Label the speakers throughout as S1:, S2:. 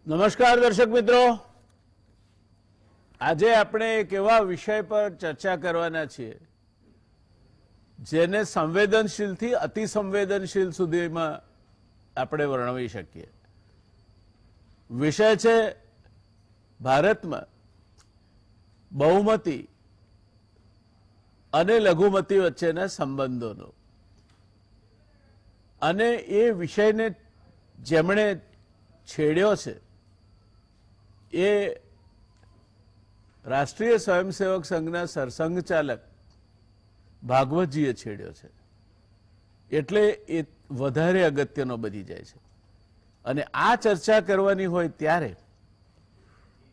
S1: નમસ્કાર દર્શક મિત્રો, આજે આપણે એક એવા વિષય પર ચર્ચા કરવાના છીએ જેને સંવેદનશીલથી અતિ સંવેદનશીલ સુધીમાં આપણે વર્ણવી શકીએ. વિષય છે ભારતમાં બહુમતી અને લઘુમતી વચ્ચેના સંબંધોનો. અને એ વિષયને જેમણે છેડ્યો છે એ રાષ્ટ્રીય સ્વયંસેવક સંઘના સરસંઘ ચાલક ભાગવતજીએ છેડ્યો છે, એટલે એ વધારે અગત્યનો બની જાય છે. અને આ ચર્ચા કરવાની હોય ત્યારે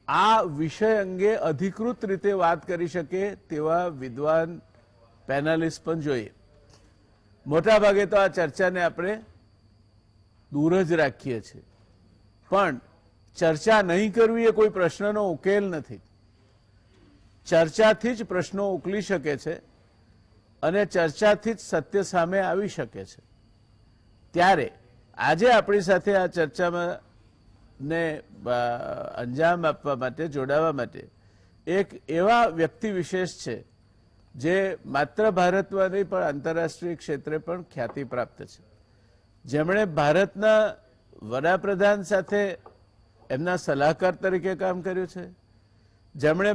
S1: આ વિષય અંગે અધિકૃત રીતે વાત કરી શકે તેવા વિદ્વાન પેનલિસ્ટ પણ જોઈએ. મોટા ભાગે તો આ ચર્ચાને આપણે દૂર જ રાખીએ છીએ, પણ ચર્ચા નહીં કરવી એ કોઈ પ્રશ્નનો ઉકેલ નથી. ચર્ચાથી જ પ્રશ્નો ઉકલી શકે છે અને ચર્ચાથી જ સત્ય સામે આવી શકે છે. ત્યારે આજે આપણી સાથે આ ચર્ચામાં ને અંજામ આપવા માટે, જોડાવા માટે એક એવા વ્યક્તિ વિશેષ છે જે માત્ર ભારતમાં નહીં પણ આંતરરાષ્ટ્રીય ક્ષેત્રે પણ ખ્યાતિ પ્રાપ્ત છે, જેમણે ભારતના વડાપ્રધાન સાથે એમના સલાહકાર તરીકે કામ કર્યું છે, જેમણે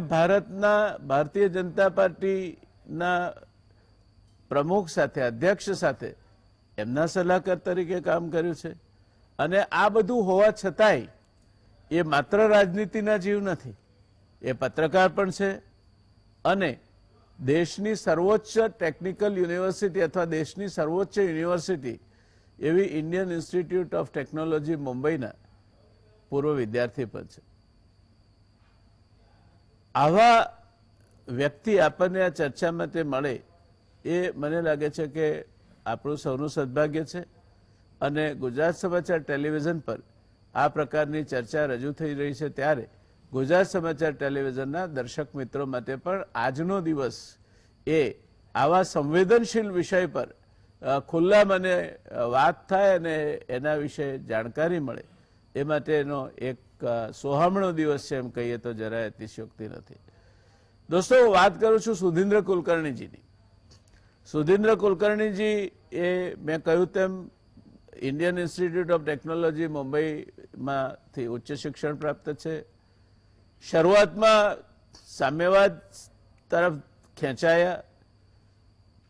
S1: ભારતીય જનતા પાર્ટીના પ્રમુખ સાથે, અધ્યક્ષ સાથે એમના સલાહકાર તરીકે કામ કર્યું છે. અને આ બધું હોવા છતાંય એ માત્ર રાજનીતિના જીવ નથી, એ પત્રકાર પણ છે અને દેશની સર્વોચ્ચ ટેકનિકલ યુનિવર્સિટી અથવા દેશની સર્વોચ્ચ યુનિવર્સિટી એવી ઇન્ડિયન ઇન્સ્ટિટ્યૂટ ઓફ ટેકનોલોજી મુંબઈના પૂર્વ વિદ્યાર્થી પણ છે. આવા વ્યક્તિ આપણને આ ચર્ચા માટે મળે એ મને લાગે છે કે આપણું સૌનું સદભાગ્ય છે. અને ગુજરાત સમાચાર ટેલિવિઝન પર આ પ્રકારની ચર્ચા રજૂ થઈ રહી છે ત્યારે ગુજરાત સમાચાર ટેલિવિઝનના દર્શક મિત્રો માટે પણ આજનો દિવસ એ આવા સંવેદનશીલ વિષય પર ખુલ્લા મને વાત થાય અને એના વિશે જાણકારી મળે એ માટેનો એક સોહામણો દિવસ છે એમ કહીએ તો જરાય અતિશયોક્તિ નથી. દોસ્તો, વાત કરું છું સુધીન્દ્ર કુલકર્ણીજીની. સુધીન્દ્ર કુલકર્ણીજી એ મેં કહ્યું તેમ ઇન્ડિયન ઇન્સ્ટિટ્યૂટ ઓફ ટેકનોલોજી મુંબઈમાંથી ઉચ્ચ શિક્ષણ પ્રાપ્ત છે. શરૂઆતમાં સામ્યવાદ તરફ ખેંચાયા,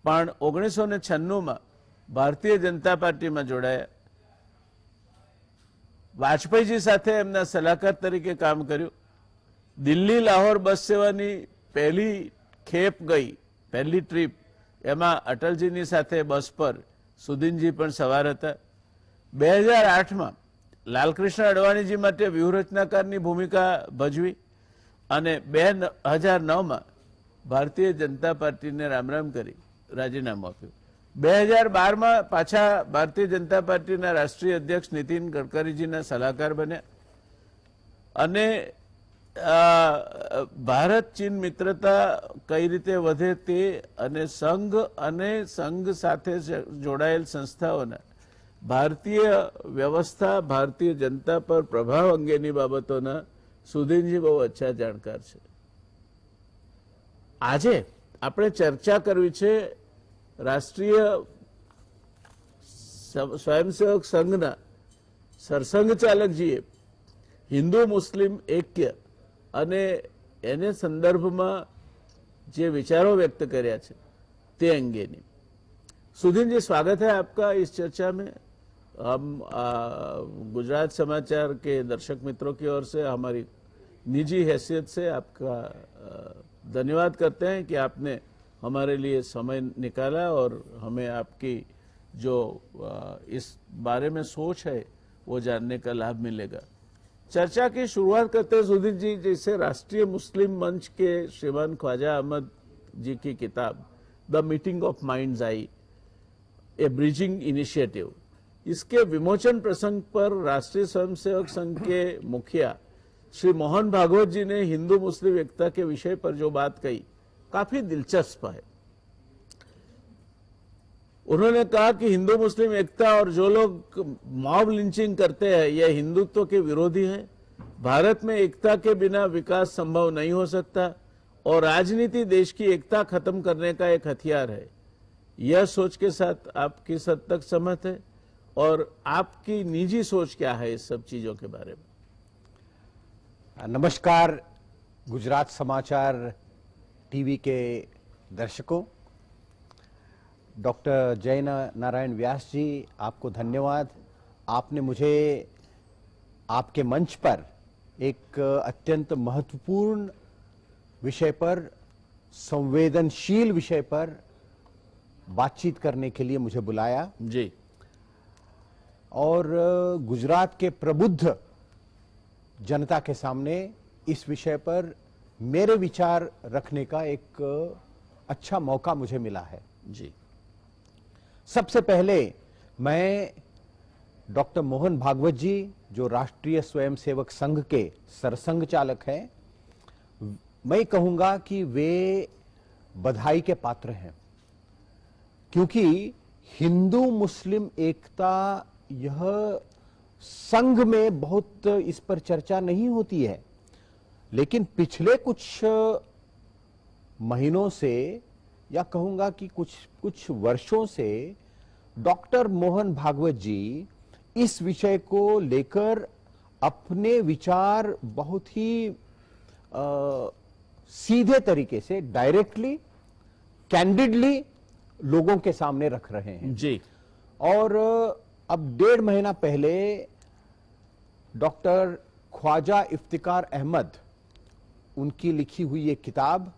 S1: પણ 1996માં ભારતીય જનતા પાર્ટીમાં જોડાયા. વાજપેયીજી સાથે એમના સલાહકાર તરીકે કામ કર્યું. દિલ્હી લાહોર બસ સેવાની પહેલી ખેપ ગઈ, પહેલી ટ્રીપ, એમાં અટલજીની સાથે બસ પર સુધીનજી પણ સવાર હતા. 2008માં લાલકૃષ્ણ અડવાણીજી માટે વ્યૂહરચનાકારની ભૂમિકા ભજવી અને 2009માં ભારતીય જનતા પાર્ટીને રામ રામ કરી રાજીનામું આપ્યું. 2012માં પાછા ભારતીય જનતા પાર્ટીના રાષ્ટ્રીય અધ્યક્ષ નીતિન ગડકરીજીના સલાહકાર બન્યા. અને ભારત ચીન મિત્રતા કઈ રીતે વધે તે અને સંઘ સાથે જોડાયેલ સંસ્થાઓના ભારતીય વ્યવસ્થા, ભારતીય જનતા પર પ્રભાવ અંગેની બાબતોના સુધીનજી બહુ અચ્છા જાણકાર છે. આજે આપણે ચર્ચા કરવી છે રાષ્ટ્રીય સ્વયંસેવક સંઘના સરસંઘ ચાલકજીએ હિન્દુ મુસ્લિમ ऐक्य અને એને સંદર્ભમાં જે વિચારો व्यक्त કર્યા છે તે अंगेनी. सुधीन जी, स्वागत है आपका इस चर्चा में. हम गुजरात समाचार के दर्शक मित्रों की ओर से हमारी निजी हैसियत से आपका धन्यवाद करते हैं कि आपने हमारे लिए समय निकाला और हमें आपकी जो इस बारे में सोच है वो जानने का लाभ मिलेगा. चर्चा की शुरुआत करते हैं सुधीर जी, जैसे राष्ट्रीय मुस्लिम मंच के श्रीमान ख्वाजा अहमद जी की किताब the meeting of minds I, A bridging initiative, इसके विमोचन प्रसंग पर राष्ट्रीय स्वयंसेवक संघ के मुखिया श्री मोहन भागवत जी ने हिंदू मुस्लिम एकता के विषय पर जो बात कही काफी दिलचस्प है. उन्होंने कहा कि हिंदू मुस्लिम एकता और जो लोग मॉब लिंचिंग करते हैं यह हिंदुत्व के विरोधी है भारत में एकता के बिना विकास संभव नहीं हो सकता और राजनीति देश की एकता खत्म करने का एक हथियार है। यह सोच के साथ आप किस हद तक सहमत है और आपकी निजी सोच क्या है इस सब चीजों के बारे में?
S2: नमस्कार गुजरात समाचार टीवी के दर्शकों, डॉक्टर जय नारायण व्यास जी, आपको धन्यवाद। आपने मुझे आपके मंच पर एक अत्यंत महत्वपूर्ण विषय पर, संवेदनशील विषय पर बातचीत करने के लिए मुझे बुलाया
S1: जी।
S2: और गुजरात के प्रबुद्ध जनता के सामने इस विषय पर मेरे विचार रखने का एक अच्छा मौका मुझे मिला है
S1: जी।
S2: सबसे पहले मैं डॉक्टर मोहन भागवत जी, जो राष्ट्रीय स्वयंसेवक संघ के सरसंघ चालक हैं, मैं कहूंगा कि वे बधाई के पात्र हैं, क्योंकि हिंदू मुस्लिम एकता, यह संघ में बहुत इस पर चर्चा नहीं होती है, लेकिन पिछले कुछ महीनों से या कहूंगा कि कुछ वर्षों से डॉक्टर मोहन भागवत जी इस विषय को लेकर अपने विचार बहुत ही सीधे तरीके से, डायरेक्टली, कैंडिडली लोगों के सामने रख रहे हैं
S1: जी।
S2: और अब 1.5 महीना पहले डॉक्टर ख्वाजा इफ्तिकार अहमद, उनकी लिखी हुई एक किताब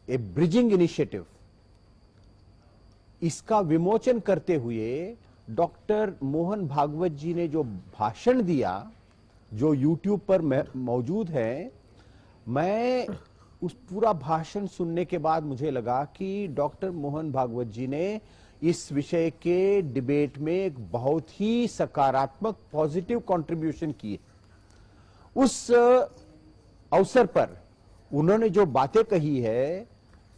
S2: ए ब्रिजिंग इनिशिएटिव, इसका विमोचन करते हुए डॉक्टर मोहन भागवत जी ने जो भाषण दिया, जो YouTube पर मौजूद है, मैं उस पूरा भाषण सुनने के बाद मुझे लगा कि डॉक्टर मोहन भागवत जी ने इस विषय के डिबेट में एक बहुत ही सकारात्मक, पॉजिटिव कंट्रीब्यूशन की। उस अवसर पर उन्होंने जो बातें कही है,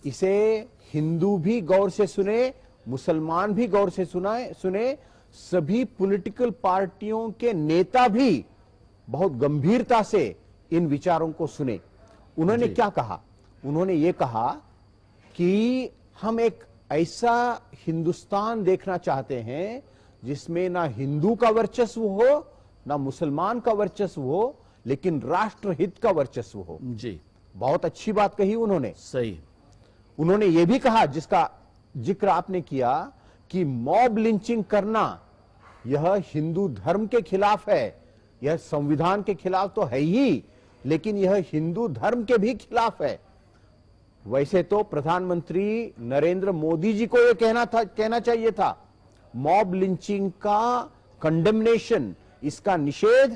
S2: इसे हिंदू भी गौर से सुने, मुसलमान भी गौर से सुने, सभी पॉलिटिकल पार्टियों के नेता भी बहुत गंभीरता से इन विचारों को सुने। उन्होंने क्या कहा? उन्होंने ये कहा कि हम एक ऐसा हिंदुस्तान देखना चाहते हैं जिसमें ना हिंदू का वर्चस्व हो, ना मुसलमान का वर्चस्व हो, लेकिन राष्ट्र हित का वर्चस्व हो।
S1: जी,
S2: बहुत अच्छी बात कही उन्होंने।
S1: सही।
S2: उन्होंने ये भी कहा, जिसका जिक्र आपने किया, कि मॉब लिंचिंग करना यह हिंदू धर्म के खिलाफ है, यह संविधान के खिलाफ तो है ही, लेकिन यह हिंदू धर्म के भी खिलाफ है। वैसे तो प्रधानमंत्री नरेंद्र मोदी जी को यह कहना चाहिए था, मॉब लिंचिंग का कंडेमनेशन, इसका निषेध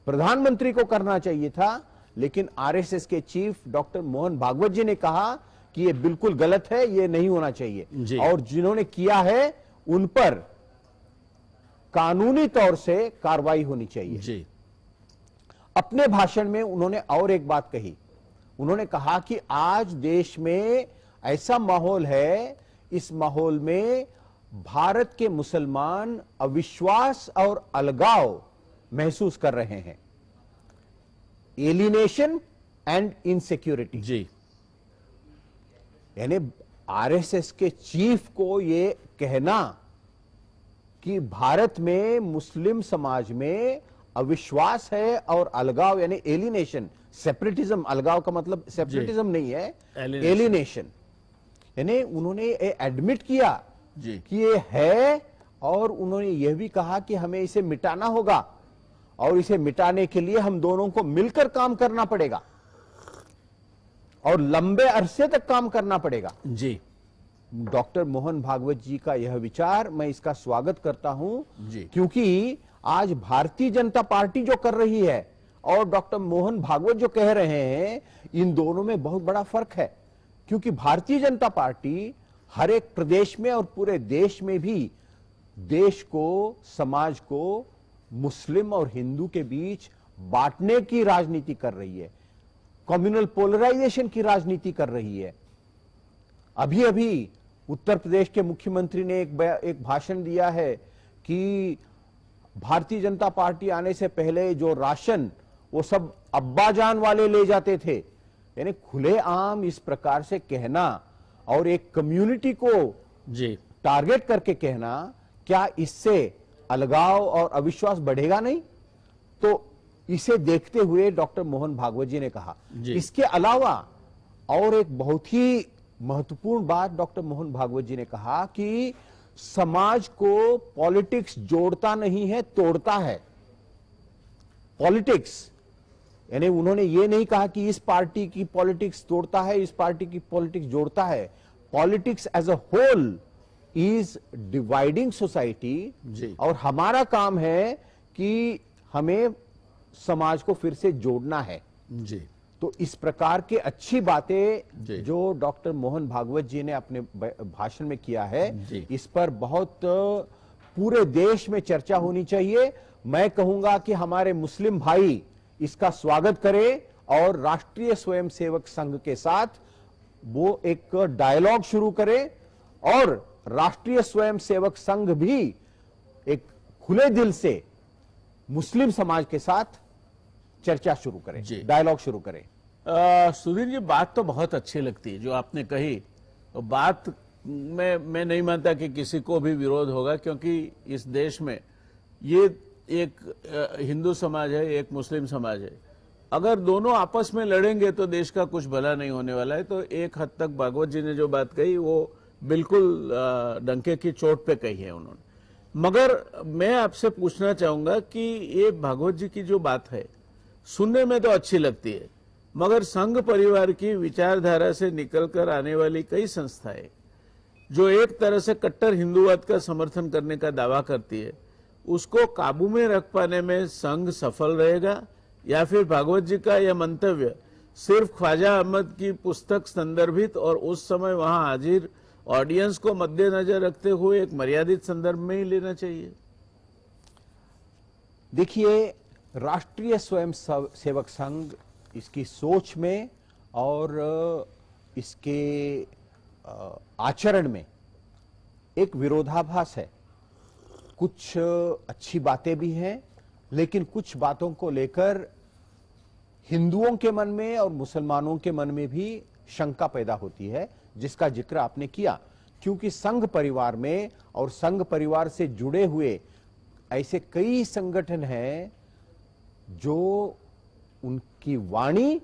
S2: प्रधानमंत्री को करना चाहिए था, लेकिन आरएसएस के चीफ डॉक्टर मोहन भागवत जी ने कहा कि यह बिल्कुल गलत है, यह नहीं होना चाहिए। और जिन्होंने किया है उन पर कानूनी तौर से कार्रवाई होनी चाहिए
S1: जी।
S2: अपने भाषण में उन्होंने और एक बात कही। उन्होंने कहा कि आज देश में ऐसा माहौल है, इस माहौल में भारत के मुसलमान अविश्वास और अलगाव महसूस कर रहे हैं, एलिनेशन एंड इनसिक्योरिटी।
S1: जी।
S2: यानी आरएसएस के चीफ को यह कहना कि भारत में मुस्लिम समाज में अविश्वास है और अलगाव, यानी एलिनेशन, सेपरेटिज्म, अलगाव का मतलब सेपरेटिज्म नहीं है, एलिनेशन, यानी उन्होंने एडमिट किया कि ये है, और उन्होंने यह भी कहा कि हमें इसे मिटाना होगा और इसे मिटाने के लिए हम दोनों को मिलकर काम करना पड़ेगा और लंबे अरसे तक काम करना पड़ेगा।
S1: जी।
S2: डॉक्टर मोहन भागवत जी का यह विचार, मैं इसका स्वागत करता हूं, क्योंकि आज भारतीय जनता पार्टी जो कर रही है और डॉक्टर मोहन भागवत जो कह रहे हैं, इन दोनों में बहुत बड़ा फर्क है। क्योंकि भारतीय जनता पार्टी हर एक प्रदेश में और पूरे देश में भी देश को, समाज को मुस्लिम और हिंदू के बीच बांटने की राजनीति कर रही है, कम्युनल पोलराइजेशन की राजनीति कर रही है। अभी अभी उत्तर प्रदेश के मुख्यमंत्री ने एक भाषण दिया है कि भारतीय जनता पार्टी आने से पहले जो राशन वो सब अब्बाजान वाले ले जाते थे। यानी खुलेआम इस प्रकार से कहना और एक कम्युनिटी को
S1: जी
S2: टारगेट करके कहना, क्या इससे अलगाव और अविश्वास बढ़ेगा नहीं? तो इसे देखते हुए डॉक्टर मोहन भागवत जी ने कहा। इसके अलावा और एक बहुत ही महत्वपूर्ण बात डॉक्टर मोहन भागवत जी ने कहा कि समाज को पॉलिटिक्स जोड़ता नहीं है, तोड़ता है। पॉलिटिक्स यानी उन्होंने ये नहीं कहा कि इस पार्टी की पॉलिटिक्स तोड़ता है, इस पार्टी की पॉलिटिक्स जोड़ता है। Politics as a whole is dividing society, और हमारा काम है कि हमें समाज को फिर से जोड़ना है।
S1: जी
S2: तो इस प्रकार के अच्छी बातें जो डॉक्टर मोहन भागवत जी ने अपने भाषण में किया है, इस पर बहुत पूरे देश में चर्चा होनी चाहिए। मैं कहूंगा कि हमारे मुस्लिम भाई इसका स्वागत करें और राष्ट्रीय स्वयंसेवक संघ के साथ वो एक डायलॉग शुरू करें, और राष्ट्रीय स्वयंसेवक संघ भी एक खुले दिल से मुस्लिम समाज के साथ चर्चा शुरू करें, डायलॉग शुरू करें।
S1: सुधीर जी, बात तो बहुत अच्छी लगती है जो आपने कही। तो बात में मैं नहीं मानता कि किसी को भी विरोध होगा, क्योंकि इस देश में ये एक हिंदू समाज है, एक मुस्लिम समाज है। अगर दोनों आपस में लड़ेंगे तो देश का कुछ भला नहीं होने वाला है। तो एक हद तक भागवत जी ने जो बात कही वो बिल्कुल डंके की चोट पे कही है उन्होंने। मगर मैं आपसे पूछना चाहूंगा कि ये भागवत जी की जो बात है सुनने में तो अच्छी लगती है, मगर संघ परिवार की विचारधारा से निकलकर आने वाली कई संस्थाएं जो एक तरह से कट्टर हिंदूवाद का समर्थन करने का दावा करती है, उसको काबू में रख पाने में संघ सफल रहेगा, या फिर भागवत जी का यह मंतव्य सिर्फ ख्वाजा अहमद की पुस्तक संदर्भित और उस समय वहां हाजिर ऑडियंस को मद्देनजर रखते हुए एक मर्यादित संदर्भ में ही लेना चाहिए?
S2: देखिए, राष्ट्रीय स्वयंसेवक संघ इसकी सोच में और इसके आचरण में एक विरोधाभास है। कुछ अच्छी बातें भी हैं, लेकिन कुछ बातों को लेकर हिंदुओं के मन में और मुसलमानों के मन में भी शंका पैदा होती है, जिसका जिक्र आपने किया। क्योंकि संघ परिवार में और संघ परिवार से जुड़े हुए ऐसे कई संगठन हैं जो उनकी वाणी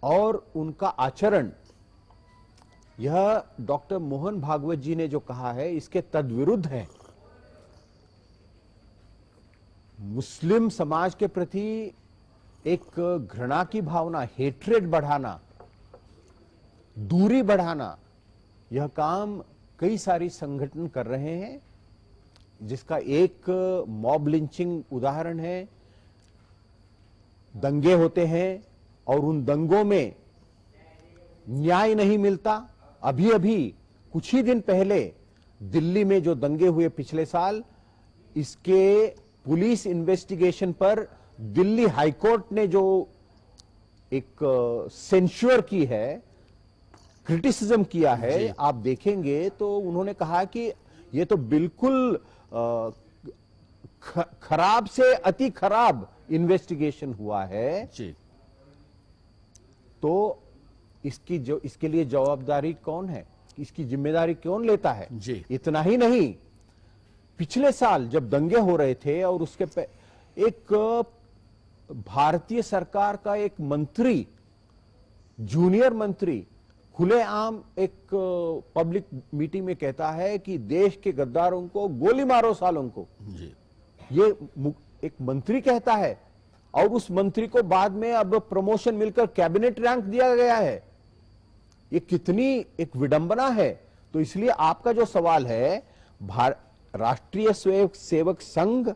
S2: और उनका आचरण, यह डॉक्टर मोहन भागवत जी ने जो कहा है इसके तद्विरुद्ध है। मुस्लिम समाज के प्रति एक घृणा की भावना, हेट्रेड बढ़ाना, दूरी बढ़ाना, यह काम कई सारी संगठन कर रहे हैं, जिसका एक मॉब लिंचिंग उदाहरण है। दंगे होते हैं और उन दंगों में न्याय नहीं मिलता। अभी अभी कुछ ही दिन पहले दिल्ली में जो दंगे हुए पिछले साल, इसके पुलिस इन्वेस्टिगेशन पर दिल्ली हाईकोर्ट ने जो एक सेंश्योर की है, क्रिटिसिज्म किया है, आप देखेंगे तो उन्होंने कहा कि ये तो बिल्कुल खराब से अति खराब इन्वेस्टिगेशन हुआ है
S1: जी।
S2: तो इसके लिए जवाबदारी कौन है, इसकी जिम्मेदारी कौन लेता है
S1: जी।
S2: इतना ही नहीं, पिछले साल जब दंगे हो रहे थे और उसके एक भारतीय सरकार का एक मंत्री, जूनियर मंत्री, खुलेआम एक पब्लिक मीटिंग में कहता है कि देश के गद्दारों को गोली मारो सालों को
S1: जी।
S2: ये एक मंत्री कहता है, और उस मंत्री को बाद में अब प्रमोशन मिलकर कैबिनेट रैंक दिया गया है। ये कितनी एक विडंबना है। तो इसलिए आपका जो सवाल है, राष्ट्रीय स्वयंसेवक संघ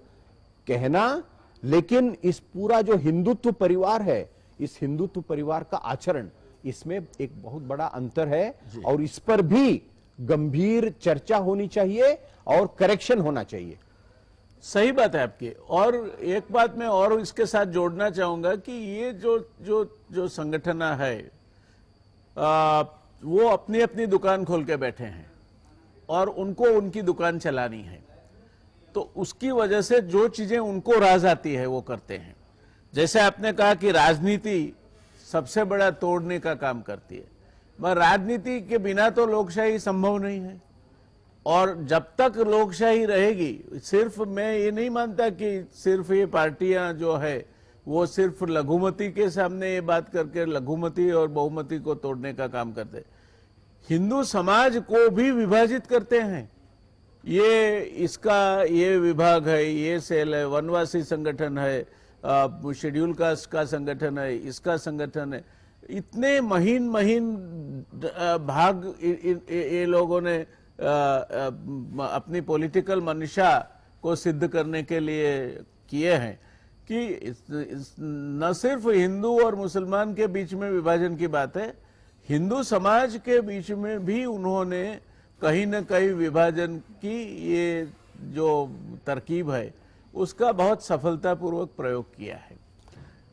S2: कहना, लेकिन इस पूरा जो हिंदुत्व परिवार है, इस हिंदुत्व परिवार का आचरण, इसमें एक बहुत बड़ा अंतर है, और इस पर भी गंभीर चर्चा होनी चाहिए और करेक्शन होना चाहिए।
S1: सही बात है आपकी। और एक बात मैं और इसके साथ जोड़ना चाहूंगा कि ये जो संगठन है, वो अपनी अपनी दुकान खोल के बैठे हैं और उनको उनकी दुकान चलानी है, तो उसकी वजह से जो चीजें उनको राज आती है वो करते हैं। जैसे आपने कहा कि राजनीति सबसे बड़ा तोड़ने का काम करती है, मगर राजनीति के बिना तो लोकशाही संभव नहीं है। और जब तक लोकशाही रहेगी, सिर्फ मैं ये नहीं मानता कि सिर्फ ये पार्टियां जो है वो सिर्फ लघुमती के सामने ये बात करके लघुमती और बहुमती को तोड़ने का काम करते, हिंदू समाज को भी विभाजित करते हैं। ये इसका ये विभाग है, ये सेल है, वनवासी संगठन है, शेड्यूल कास्ट का संगठन है, इसका संगठन है। इतने महीन महीन भाग ये लोगों ने अपनी पॉलिटिकल मंशा को सिद्ध करने के लिए किए हैं कि न सिर्फ हिंदू और मुसलमान के बीच में विभाजन की बात है, हिंदू समाज के बीच में भी उन्होंने कहीं न कहीं विभाजन की ये जो तरकीब है उसका बहुत सफलतापूर्वक प्रयोग किया है।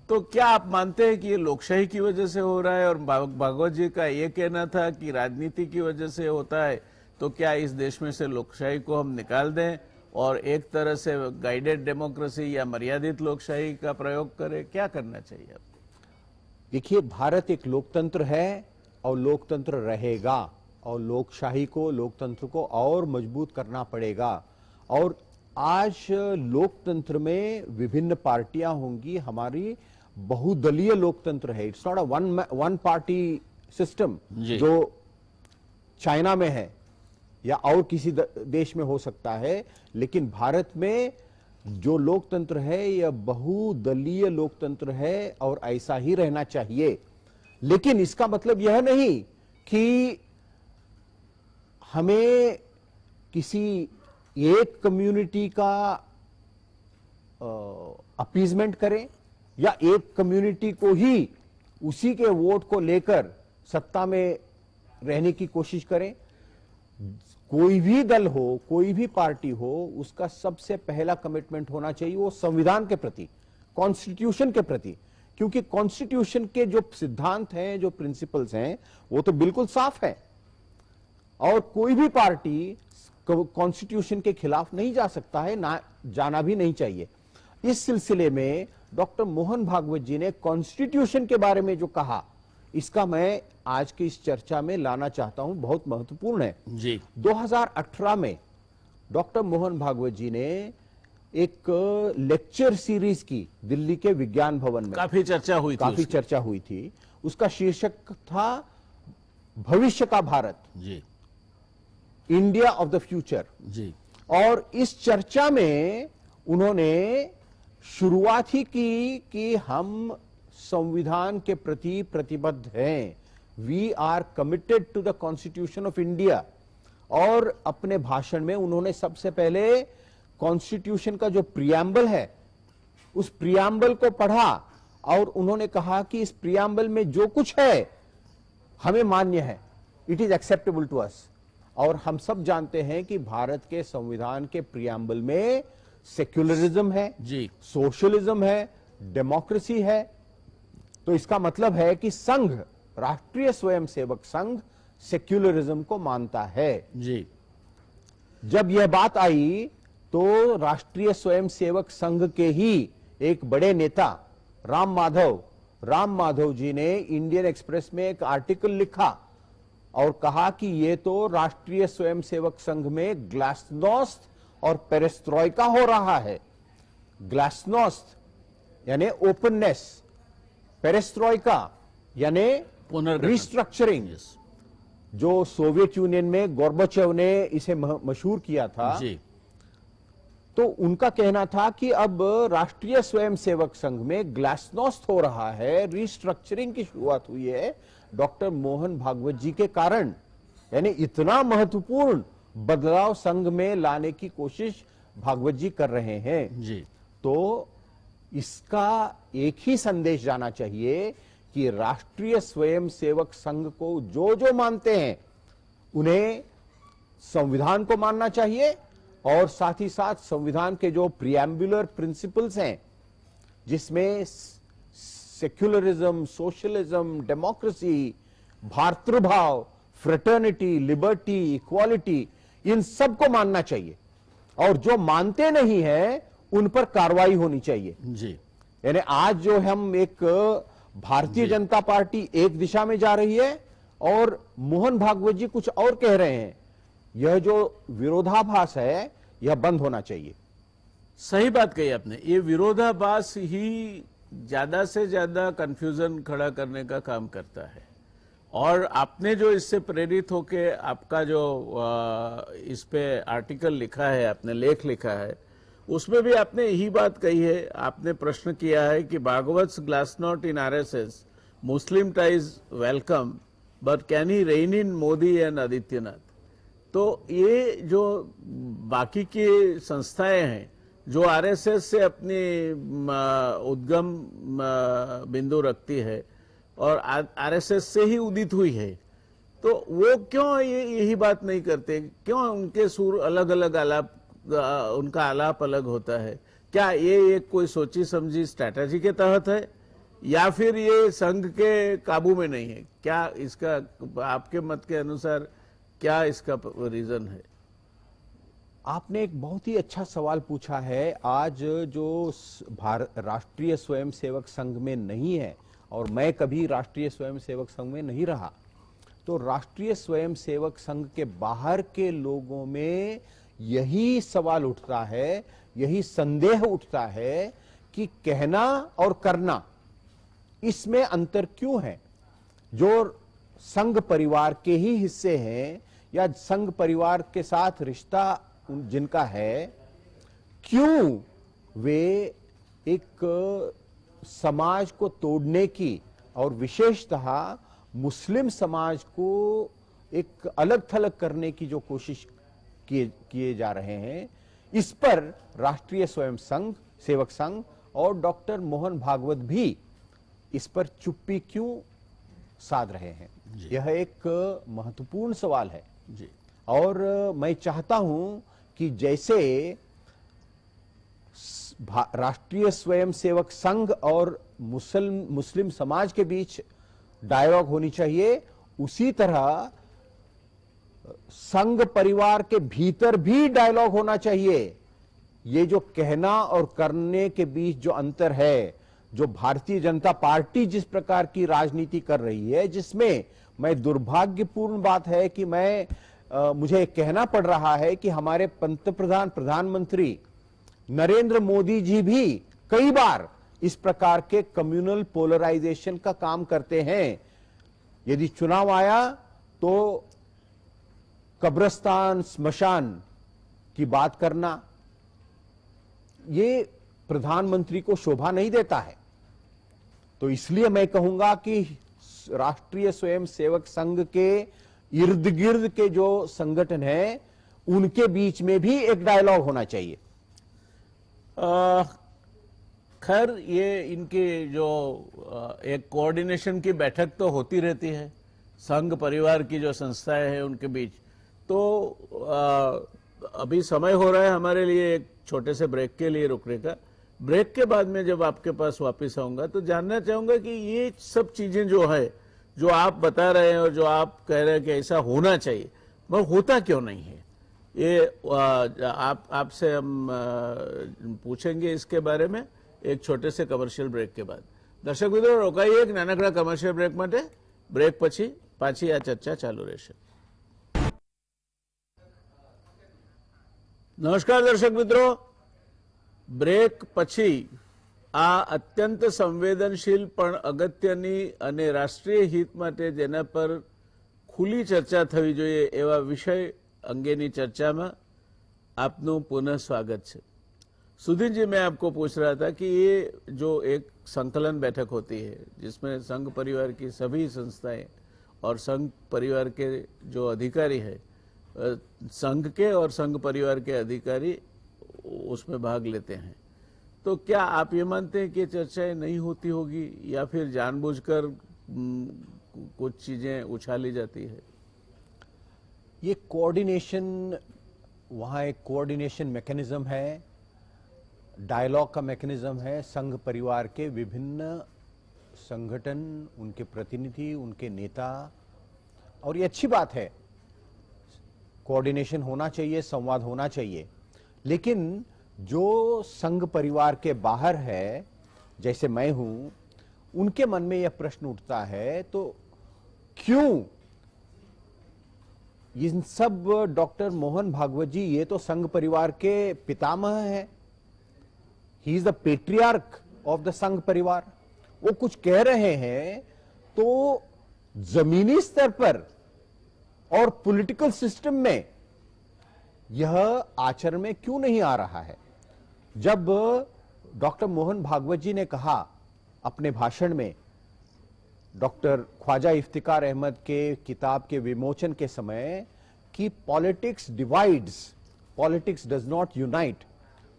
S1: तो क्या आप मानते हैं कि ये लोकशाही की वजह से हो रहा है? और भागवत जी का ये कहना था कि राजनीति की वजह से होता है, तो क्या इस देश में से लोकशाही को हम निकाल दें और एक तरह से गाइडेड डेमोक्रेसी या मर्यादित लोकशाही का प्रयोग करें? क्या करना चाहिए?
S2: देखिए, भारत एक लोकतंत्र है और लोकतंत्र रहेगा, और लोकशाही को, लोकतंत्र को और मजबूत करना पड़ेगा। और आज लोकतंत्र में विभिन्न पार्टियां होंगी, हमारी बहुदलीय लोकतंत्र है। It's not a one party system जो चाइना में है या और किसी देश में हो सकता है, लेकिन भारत में जो लोकतंत्र है यह बहुदलीय लोकतंत्र है और ऐसा ही रहना चाहिए। लेकिन इसका मतलब यह नहीं कि हमें किसी एक कम्युनिटी का अपीजमेंट करें या एक कम्युनिटी को ही उसी के वोट को लेकर सत्ता में रहने की कोशिश करें। कोई भी दल हो, कोई भी पार्टी हो, उसका सबसे पहला कमिटमेंट होना चाहिए वो संविधान के प्रति, कॉन्स्टिट्यूशन के प्रति। क्योंकि कॉन्स्टिट्यूशन के जो सिद्धांत हैं, जो प्रिंसिपल्स हैं, वो तो बिल्कुल साफ है और कोई भी पार्टी कॉन्स्टिट्यूशन के खिलाफ नहीं जा सकता है, ना जाना भी नहीं चाहिए। इस सिलसिले में डॉक्टर मोहन भागवत जी ने कॉन्स्टिट्यूशन के बारे में जो कहा, इसका मैं आज की इस चर्चा में लाना चाहता हूं, बहुत महत्वपूर्ण है
S1: जी।
S2: 2018 में डॉक्टर मोहन भागवत जी ने एक लेक्चर सीरीज की दिल्ली के विज्ञान भवन में,
S1: काफी चर्चा हुई
S2: थी। उसका शीर्षक था भविष्य का भारत,
S1: जी,
S2: इंडिया ऑफ द फ्यूचर
S1: जी।
S2: और इस चर्चा में उन्होंने शुरुआत ही की कि हम संविधान के प्रति प्रतिबद्ध हैं, we are committed to the constitution of India. और अपने भाषण में उन्होंने सबसे पहले कॉन्स्टिट्यूशन का जो प्रियम्बल है, उस प्रियम्बल को पढ़ा और उन्होंने कहा कि इस प्रियम्बल में जो कुछ है हमें मान्य है, it is acceptable to us. और हम सब जानते हैं कि भारत के संविधान के प्रियम्बल में सेक्युलरिज्म है
S1: जी,
S2: सोशलिज्म है, डेमोक्रेसी है। तो इसका मतलब है कि संघ, राष्ट्रीय स्वयंसेवक संघ सेक्युलरिज्म को मानता है
S1: जी।
S2: जब यह बात आई तो राष्ट्रीय स्वयंसेवक संघ के ही एक बड़े नेता राम माधव जी ने इंडियन एक्सप्रेस में एक आर्टिकल लिखा और कहा कि ये तो राष्ट्रीय स्वयंसेवक संघ में ग्लासनोस्ट और पेरेस्ट्रोइका हो रहा है। ग्लासनोस्ट यानी ओपननेस, पेरेस्ट्रोइका यानी रिस्ट्रक्चरिंग, जो सोवियत यूनियन में गोर्बाचेव ने इसे मशहूर किया था
S1: जी।
S2: तो उनका कहना था कि अब राष्ट्रीय स्वयंसेवक संघ में ग्लासनोस्ट हो रहा है, रिस्ट्रक्चरिंग की शुरुआत हुई है डॉक्टर मोहन भागवत जी के कारण। यानी इतना महत्वपूर्ण बदलाव संघ में लाने की कोशिश भागवत जी कर रहे हैं
S1: जी।
S2: तो इसका एक ही संदेश जाना चाहिए कि राष्ट्रीय स्वयंसेवक संघ को जो जो मानते हैं उन्हें संविधान को मानना चाहिए और साथ ही साथ संविधान के जो प्रियम्बुलर प्रिंसिपल्स हैं, जिसमें सेक्युलरिज्म, सोशलिज्म, डेमोक्रेसी, भातृभाव, फ्रेटर्निटी, लिबर्टी, इक्वालिटी, इन सब को मानना चाहिए और जो मानते नहीं है उन पर कार्रवाई होनी चाहिए
S1: जी।
S2: यानी आज जो हम एक भारतीय जनता पार्टी एक दिशा में जा रही है और मोहन भागवत जी कुछ और कह रहे हैं, यह जो विरोधाभास है यह बंद होना चाहिए।
S1: सही बात कही आपने। ये विरोधाभास ही ज्यादा से ज्यादा कंफ्यूजन खड़ा करने का काम करता है। और आपने जो इससे प्रेरित होके आपका जो इस पे आर्टिकल लिखा है, आपने लेख लिखा है, उसमें भी आपने यही बात कही है। आपने प्रश्न किया है कि Bhagwat's glasnost in RSS, Muslim ties welcome, but can he rein in Modi and Adityanath. तो ये जो बाकी की संस्थाएं हैं जो आरएसएस से अपनी उद्गम बिंदु रखती है और आरएसएस से ही उदित हुई है, तो वो क्यों यही बात नहीं करते? क्यों उनके सुर अलग अलग आलाप, उनका आलाप अलग होता है? क्या ये एक कोई सोची समझी स्ट्रैटेजी के तहत है या फिर ये संघ के काबू में नहीं है? क्या इसका आपके मत के अनुसार क्या इसका रीजन है?
S2: आपने एक बहुत ही अच्छा सवाल पूछा है। आज जो राष्ट्रीय स्वयंसेवक संघ में नहीं है, और मैं कभी राष्ट्रीय स्वयंसेवक संघ में नहीं रहा, तो राष्ट्रीय स्वयंसेवक संघ के बाहर के लोगों में यही सवाल उठता है, यही संदेह उठता है कि कहना और करना, इसमें अंतर क्यों है? जो संघ परिवार के ही हिस्से हैं या संघ परिवार के साथ रिश्ता जिनका है, क्यों वे एक समाज को तोड़ने की और विशेषतः मुस्लिम समाज को एक अलग थलग करने की जो कोशिश किए जा रहे हैं, इस पर राष्ट्रीय स्वयं संघ सेवक संघ और डॉक्टर मोहन भागवत भी इस पर चुप्पी क्यों साध रहे हैं? यह एक महत्वपूर्ण सवाल है
S1: जी।
S2: और मैं चाहता हूं कि जैसे राष्ट्रीय स्वयंसेवक संघ और मुस्लिम समाज के बीच डायलॉग होनी चाहिए, उसी तरह संघ परिवार के भीतर भी डायलॉग होना चाहिए। ये जो कहना और करने के बीच जो अंतर है, जो भारतीय जनता पार्टी जिस प्रकार की राजनीति कर रही है, जिसमें मैं दुर्भाग्यपूर्ण बात है कि मुझे कहना पड़ रहा है कि हमारे प्रधानमंत्री नरेंद्र मोदी जी भी कई बार इस प्रकार के कम्युनल पोलराइजेशन का काम करते हैं। यदि चुनाव आया तो कब्रिस्तान स्मशान की बात करना, ये प्रधानमंत्री को शोभा नहीं देता है। तो इसलिए मैं कहूंगा कि राष्ट्रीय स्वयंसेवक संघ के इर्द गिर्द के जो संगठन है, उनके बीच में भी एक डायलॉग होना चाहिए।
S1: खैर, ये इनकी जो एक कोऑर्डिनेशन की बैठक तो होती रहती है संघ परिवार की जो संस्थाएं हैं उनके बीच। तो अभी समय हो रहा है हमारे लिए एक छोटे से ब्रेक के लिए रुकने का। ब्रेक के बाद में जब आपके पास वापस आऊंगा तो जानना चाहूंगा कि ये सब चीजें जो है, जो आप बता रहे हैं और जो आप कह रहे हैं कि ऐसा होना चाहिए, वह होता क्यों नहीं है? ये आपसे हम पूछेंगे इसके बारे में एक छोटे से कमर्शियल ब्रेक के बाद। दर्शक मित्रों, रोकाइए एक नानकड़ा कमर्शियल ब्रेक માટે। ब्रेक પછી પાછી આ ચર્ચા ચાલુ રહેશે। નમસ્કાર દર્શક મિત્રો, બ્રેક પછી આ અત્યંત સંવેદનશીલ પણ અગત્યની અને રાષ્ટ્રીય હિત માટે જેના પર ખુલ્લી ચર્ચા થવી જોઈએ એવા વિષય અંગેની ચર્ચામાં આપનું પુનઃ સ્વાગત છે। सुधीर जी, मैं आपको पूछ रहा था कि ये जो एक संकलन बैठक होती है जिसमें संघ परिवार की सभी संस्थाएं और संघ परिवार के जो अधिकारी है, संघ के और संघ परिवार के अधिकारी उसमें भाग लेते हैं, तो क्या आप ये मानते हैं कि चर्चाएं नहीं होती होगी या फिर जानबूझकर कुछ चीजें उछाली जाती है?
S2: ये कोऑर्डिनेशन, वहां एक कोऑर्डिनेशन मैकेनिज्म है, डायलॉग का मैकेनिज्म है। संघ परिवार के विभिन्न संगठन, उनके प्रतिनिधि, उनके नेता, और ये अच्छी बात है, कोऑर्डिनेशन होना चाहिए, संवाद होना चाहिए। लेकिन जो संघ परिवार के बाहर है, जैसे मैं हूं, उनके मन में यह प्रश्न उठता है, तो क्यों इन सब डॉक्टर मोहन भागवत जी, ये तो संघ परिवार के पितामह हैं, he is the patriarch of the संघ परिवार, वो कुछ कह रहे हैं तो जमीनी स्तर पर और पॉलिटिकल सिस्टम में यह आचरण में क्यों नहीं आ रहा है? जब डॉक्टर मोहन भागवत जी ने कहा अपने भाषण में, डॉक्टर ख्वाजा इफ्तिकार अहमद के किताब के विमोचन के समय, कि politics divides, politics does not unite,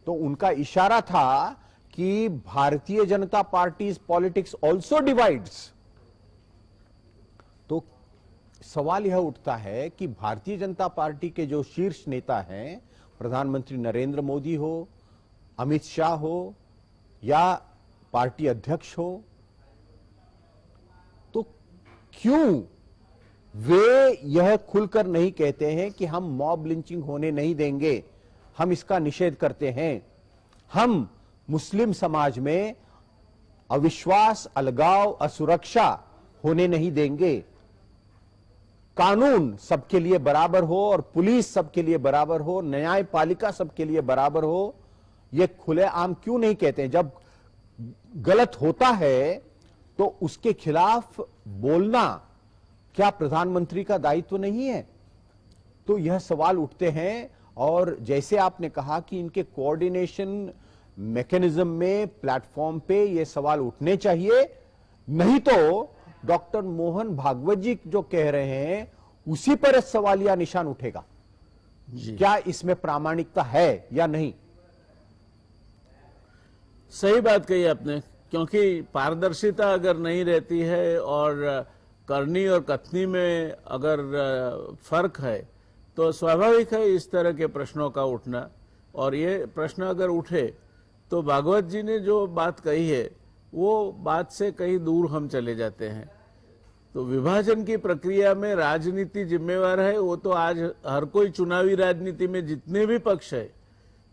S2: तो उनका इशारा था कि Bharatiya Janata party politics also divides. तो सवाल यह उठता है कि भारतीय जनता पार्टी के जो शीर्ष नेता हैं, प्रधानमंत्री नरेंद्र मोदी हो, अमित शाह हो या पार्टी अध्यक्ष हो, तो क्यों वे यह खुलकर नहीं कहते हैं कि हम मॉब लिंचिंग होने नहीं देंगे, हम इसका निषेध करते हैं, हम मुस्लिम समाज में अविश्वास, अलगाव, असुरक्षा होने नहीं देंगे, कानून सबके लिए बराबर हो और पुलिस सबके लिए बराबर हो, न्यायपालिका सबके लिए बराबर हो, ये खुलेआम क्यों नहीं कहते हैं? जब गलत होता है तो उसके खिलाफ बोलना क्या प्रधानमंत्री का दायित्व नहीं है? तो यह सवाल उठते हैं। और जैसे आपने कहा कि इनके कोऑर्डिनेशन मैकेनिज्म में, प्लेटफॉर्म पे ये सवाल उठने चाहिए, नहीं तो डॉक्टर मोहन भागवत जी जो कह रहे हैं उसी पर सवालिया निशान उठेगा। क्या इसमें प्रामाणिकता है या नहीं?
S1: सही बात कही आपने, क्योंकि पारदर्शिता अगर नहीं रहती है और करनी और कथनी में अगर फर्क है तो स्वाभाविक है इस तरह के प्रश्नों का उठना। और ये प्रश्न अगर उठे तो भागवत जी ने जो बात कही है वो बात से कहीं दूर हम चले जाते हैं। तो विभाजन की प्रक्रिया में राजनीति जिम्मेवार है, वो तो आज हर कोई चुनावी राजनीति में जितने भी पक्ष है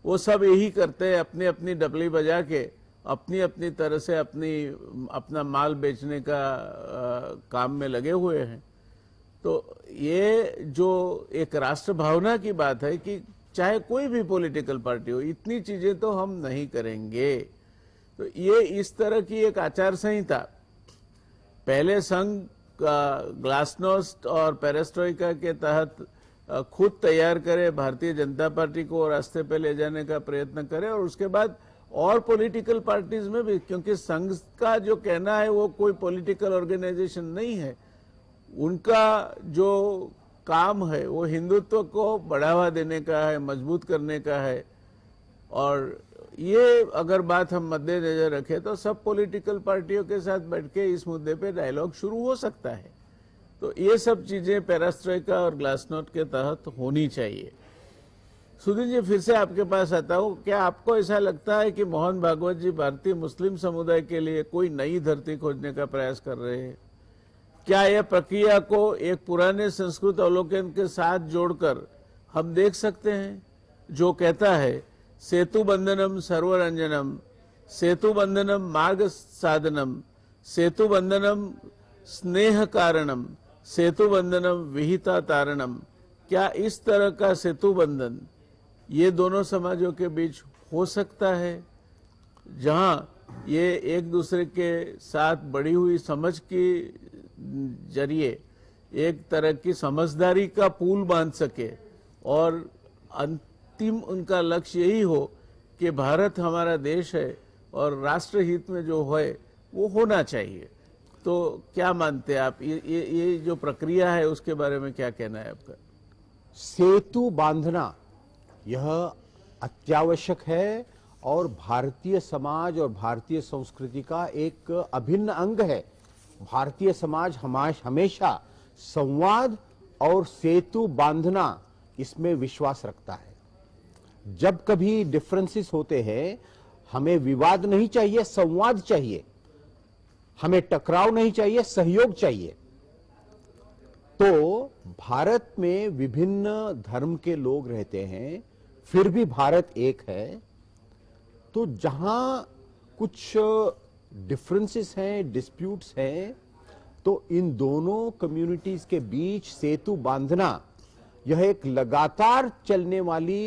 S1: वो सब यही करते हैं, अपनी अपनी डबली बजा के अपनी अपनी तरह से अपना माल बेचने का काम में लगे हुए हैं। तो ये जो एक राष्ट्र भावना की बात है कि चाहे कोई भी पॉलिटिकल पार्टी हो, इतनी चीजें तो हम नहीं करेंगे। तो ये इस तरह की एक आचार संहिता पहले संघ ग्लासनोस्ट और पेरेस्ट्रोइका के तहत खुद तैयार करे, भारतीय जनता पार्टी को रास्ते पे ले जाने का प्रयत्न करे, और उसके बाद और पॉलिटिकल पार्टीज में भी, क्योंकि संघ का जो कहना है वो कोई पॉलिटिकल ऑर्गेनाइजेशन नहीं है, उनका जो काम है वो हिंदुत्व को बढ़ावा देने का है, मजबूत करने का है। और ये अगर बात हम मद्देनजर रखें तो सब पॉलिटिकल पार्टियों के साथ बैठ के इस मुद्दे पे डायलॉग शुरू हो सकता है। तो ये सब चीजें पेरेस्ट्रोइका और ग्लासनोस्ट के तहत होनी चाहिए। सुधीर जी, फिर से आपके पास आता हूँ, क्या आपको ऐसा लगता है कि मोहन भागवत जी भारतीय मुस्लिम समुदाय के लिए कोई नई धरती खोजने का प्रयास कर रहे हैं? क्या यह प्रक्रिया को एक पुराने संस्कृत अवलोकन के साथ जोड़कर हम देख सकते हैं, जो कहता है सेतु बंधनम सर्वरंजनम, सेतु बंधनम मार्ग साधनम, सेतु बंधनम स्नेह कारणम, सेतु बंधनम विहिता तारणम? क्या इस तरह का सेतु बंधन ये दोनों समाजों के बीच हो सकता है, जहां ये एक दूसरे के साथ बढ़ी हुई समझ के जरिए एक तरह की समझदारी का पुल बांध सके और अंतिम उनका लक्ष्य यही हो कि भारत हमारा देश है और राष्ट्रहित में जो है वो होना चाहिए? तो क्या मानते हैं आप, ये जो प्रक्रिया है उसके बारे में क्या कहना है आपका?
S2: सेतु बांधना यह अत्यावश्यक है और भारतीय समाज और भारतीय संस्कृति का एक अभिन्न अंग है। भारतीय समाज हमेशा संवाद और सेतु बांधना इसमें विश्वास रखता है। जब कभी डिफरेंसेस होते हैं, हमें विवाद नहीं चाहिए, संवाद चाहिए, हमें टकराव नहीं चाहिए, सहयोग चाहिए। तो भारत में विभिन्न धर्म के लोग रहते हैं, फिर भी भारत एक है। तो जहां कुछ डिफरेंसेस हैं, डिस्प्यूट्स हैं, तो इन दोनों कम्युनिटीज के बीच सेतु बांधना यह एक लगातार चलने वाली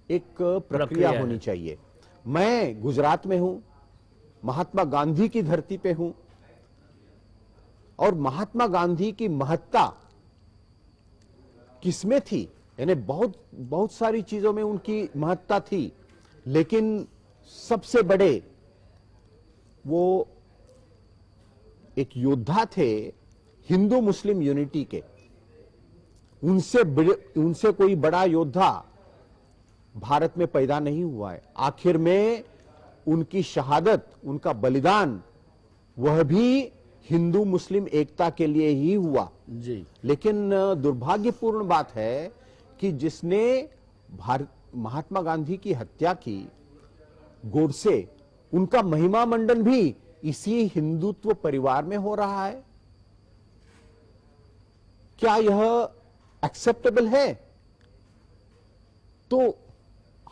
S2: एक प्रक्रिया
S1: है।
S2: होनी चाहिए। मैं गुजरात में हूं, महात्मा गांधी की धरती पे हूं, और महात्मा गांधी की महत्ता किसमें थी? यानी बहुत बहुत सारी चीजों में उनकी महत्ता थी, लेकिन सबसे बड़े वो एक योद्धा थे हिंदू मुस्लिम यूनिटी के। उनसे कोई बड़ा योद्धा भारत में पैदा नहीं हुआ है। आखिर में उनकी शहादत, उनका बलिदान, वह भी हिंदू मुस्लिम एकता के लिए ही हुआ
S1: जी।
S2: लेकिन दुर्भाग्यपूर्ण बात है कि जिसने महात्मा गांधी की हत्या की, गोडसे, उनका महिमा मंडन भी इसी हिंदुत्व परिवार में हो रहा है। क्या यह एक्सेप्टेबल है? तो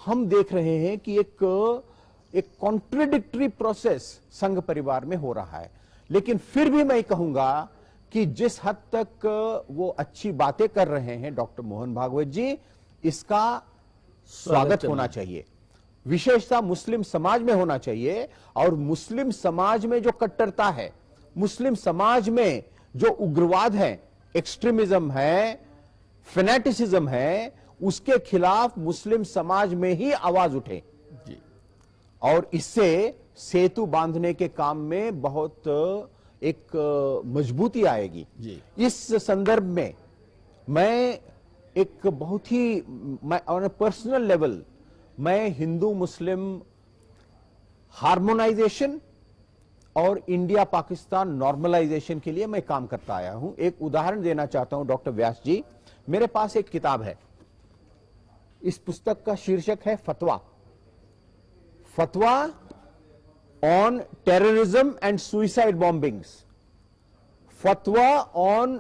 S2: हम देख रहे हैं कि एक कॉन्ट्रडिक्टरी प्रोसेस संघ परिवार में हो रहा है। लेकिन फिर भी मैं कहूंगा कि जिस हद तक वो अच्छी बातें कर रहे हैं डॉक्टर मोहन भागवत जी, इसका स्वागत होना चाहिए। विशेषता मुस्लिम समाज में होना चाहिए। और मुस्लिम समाज में जो कट्टरता है, मुस्लिम समाज में जो उग्रवाद है, एक्सट्रीमिज्म है, फेनेटिसिज्म है, उसके खिलाफ मुस्लिम समाज में ही आवाज उठे
S1: जी।
S2: और इससे सेतु बांधने के काम में बहुत एक मजबूती आएगी
S1: जी।
S2: इस संदर्भ में मैं एक बहुत ही ऑन पर्सनल लेवल मैं हिंदू मुस्लिम हार्मोनाइजेशन और इंडिया पाकिस्तान नॉर्मलाइजेशन के लिए मैं काम करता आया हूं। एक उदाहरण देना चाहता हूं डॉक्टर व्यास जी। मेरे पास एक किताब है, इस पुस्तक का शीर्षक है fatwa, fatwa on terrorism and suicide bombings, fatwa on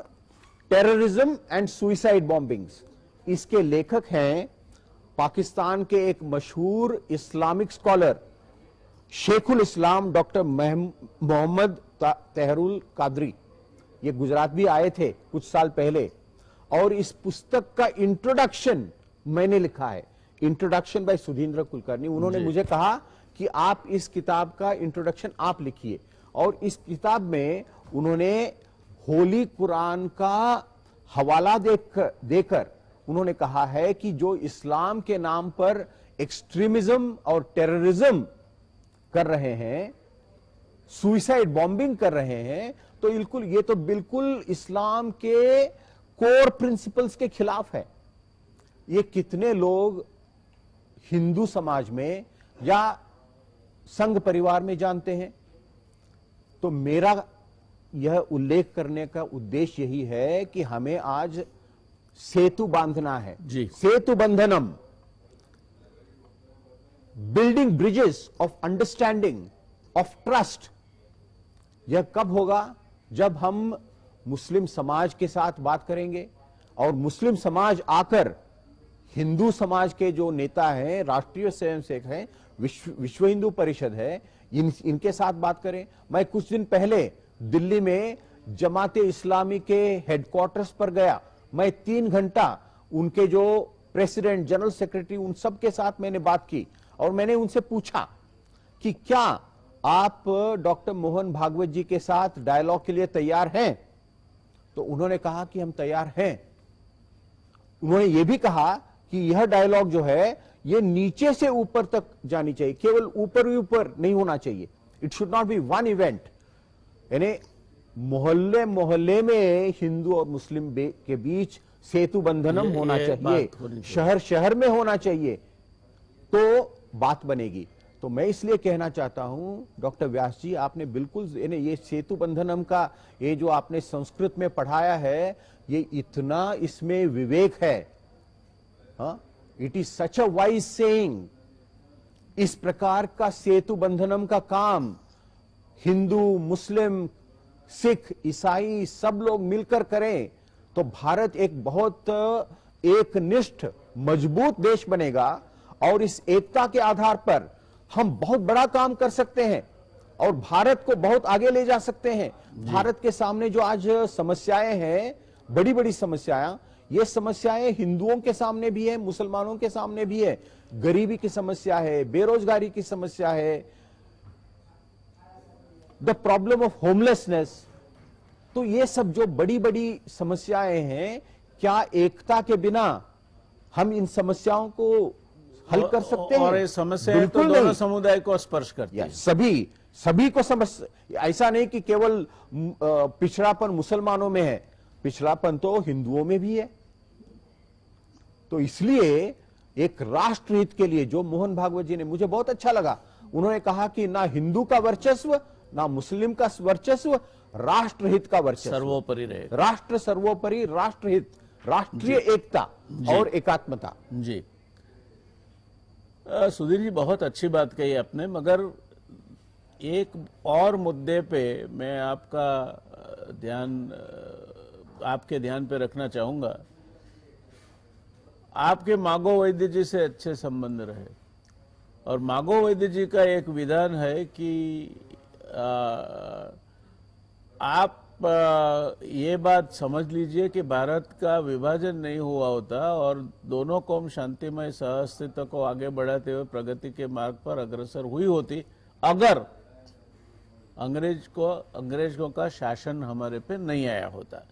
S2: terrorism and suicide bombings. इसके लेखक हैं पाकिस्तान के एक मशहूर इस्लामिक स्कॉलर शेखुल इस्लाम डॉक्टर मोहम्मद तहरुल कादरी। ये गुजरात भी आए थे कुछ साल पहले, और इस पुस्तक का इंट्रोडक्शन मैंने लिखा है, इंट्रोडक्शन बाय सुधींद्र कुलकर्णी। उन्होंने मुझे कहा कि आप इस किताब का इंट्रोडक्शन आप लिखिए, और इस किताब में उन्होंने होली कुरान का हवाला देकर उन्होंने कहा है कि जो इस्लाम के नाम पर एक्सट्रीमिज्म और टेररिज्म कर रहे हैं, सुइसाइड बॉम्बिंग कर रहे हैं, तो ये तो बिल्कुल इस्लाम के कोर प्रिंसिपल्स के खिलाफ है। ये कितने लोग हिंदू समाज में या संघ परिवार में जानते हैं? तो मेरा यह उल्लेख करने का उद्देश्य यही है कि हमें आज सेतु बांधना है
S1: जी।
S2: सेतु बंधनम, building bridges of understanding, of trust. यह कब होगा? जब हम मुस्लिम समाज के साथ बात करेंगे और मुस्लिम समाज आकर हिंदू समाज के जो नेता हैं, राष्ट्रीय स्वयंसेवक हैं, विश्व हिंदू परिषद है, इनके साथ बात करें। मैं कुछ दिन पहले दिल्ली में जमाते इस्लामी के हेडक्वार्टर्स पर गया। मैं 3 घंटा उनके जो प्रेसिडेंट, जनरल सेक्रेटरी, उन सब के साथ मैंने बात की, और मैंने उनसे पूछा कि क्या आप डॉक्टर मोहन भागवत जी के साथ डायलॉग के लिए तैयार हैं? तो उन्होंने कहा कि हम तैयार हैं। उन्होंने यह भी कहा कि यह डायलॉग जो है ये नीचे से ऊपर तक जानी चाहिए, केवल ऊपर ही ऊपर नहीं होना चाहिए। It should not be one event. यानी मोहल्ले मोहल्ले में हिंदू और मुस्लिम के बीच सेतु बंधनम होना चाहिए, शहर शहर में होना चाहिए, तो बात बनेगी। तो मैं इसलिए कहना चाहता हूं डॉक्टर व्यास जी, आपने बिल्कुल ये सेतु बंधनम का ये जो आपने संस्कृत में पढ़ाया है, ये इतना इसमें विवेक है। It is such a wise saying. इस प्रकार का सेतु बंधनम का काम हिंदू, मुस्लिम, सिख, ईसाई सब लोग मिलकर करें तो भारत एक बहुत एकनिष्ठ, मजबूत देश बनेगा, और इस एकता के आधार पर हम बहुत बड़ा काम कर सकते हैं। और भारत को बहुत आगे ले जा सकते हैं। भारत के सामने जो आज समस्याएं हैं, बड़ी बड़ी समस्याएं, ये समस्याएं हिंदुओं के सामने भी है, मुसलमानों के सामने भी है। गरीबी की समस्या है, बेरोजगारी की समस्या है, द प्रॉब्लम ऑफ होमलेसनेस। तो ये सब जो बड़ी बड़ी समस्याएं हैं, क्या एकता के बिना हम इन समस्याओं को हल कर सकते हैं?
S1: और ये समस्याएं तो
S2: बिल्कुल
S1: दोनों
S2: नहीं।
S1: समुदाय को स्पर्श करती है।
S2: सभी को समझ, ऐसा नहीं कि केवल पिछड़ापन मुसलमानों में है, पिछड़ापन तो हिंदुओं में भी है। तो इसलिए एक राष्ट्रहित के लिए जो मोहन भागवत जी ने, मुझे बहुत अच्छा लगा, उन्होंने कहा कि ना हिंदू का वर्चस्व, ना मुस्लिम का वर्चस्व, राष्ट्रहित का वर्चस्व
S1: सर्वोपरि रहे।
S2: राष्ट्र सर्वोपरि, राष्ट्रहित, राष्ट्रीय एकता और एकात्मता।
S1: जी सुधीर जी, बहुत अच्छी बात कही आपने, मगर एक और मुद्दे पे मैं आपके ध्यान पे रखना चाहूंगा। आपके मागो वैद्य जी से अच्छे संबंध रहे, और मागो वैद्य जी का एक विधान है कि आप ये बात समझ लीजिए कि भारत का विभाजन नहीं हुआ होता और दोनों कौम शांतिमय सहअस्तित्व को आगे बढ़ाते हुए प्रगति के मार्ग पर अग्रसर हुई होती, अगर अंग्रेजों का शासन हमारे पे नहीं आया होता।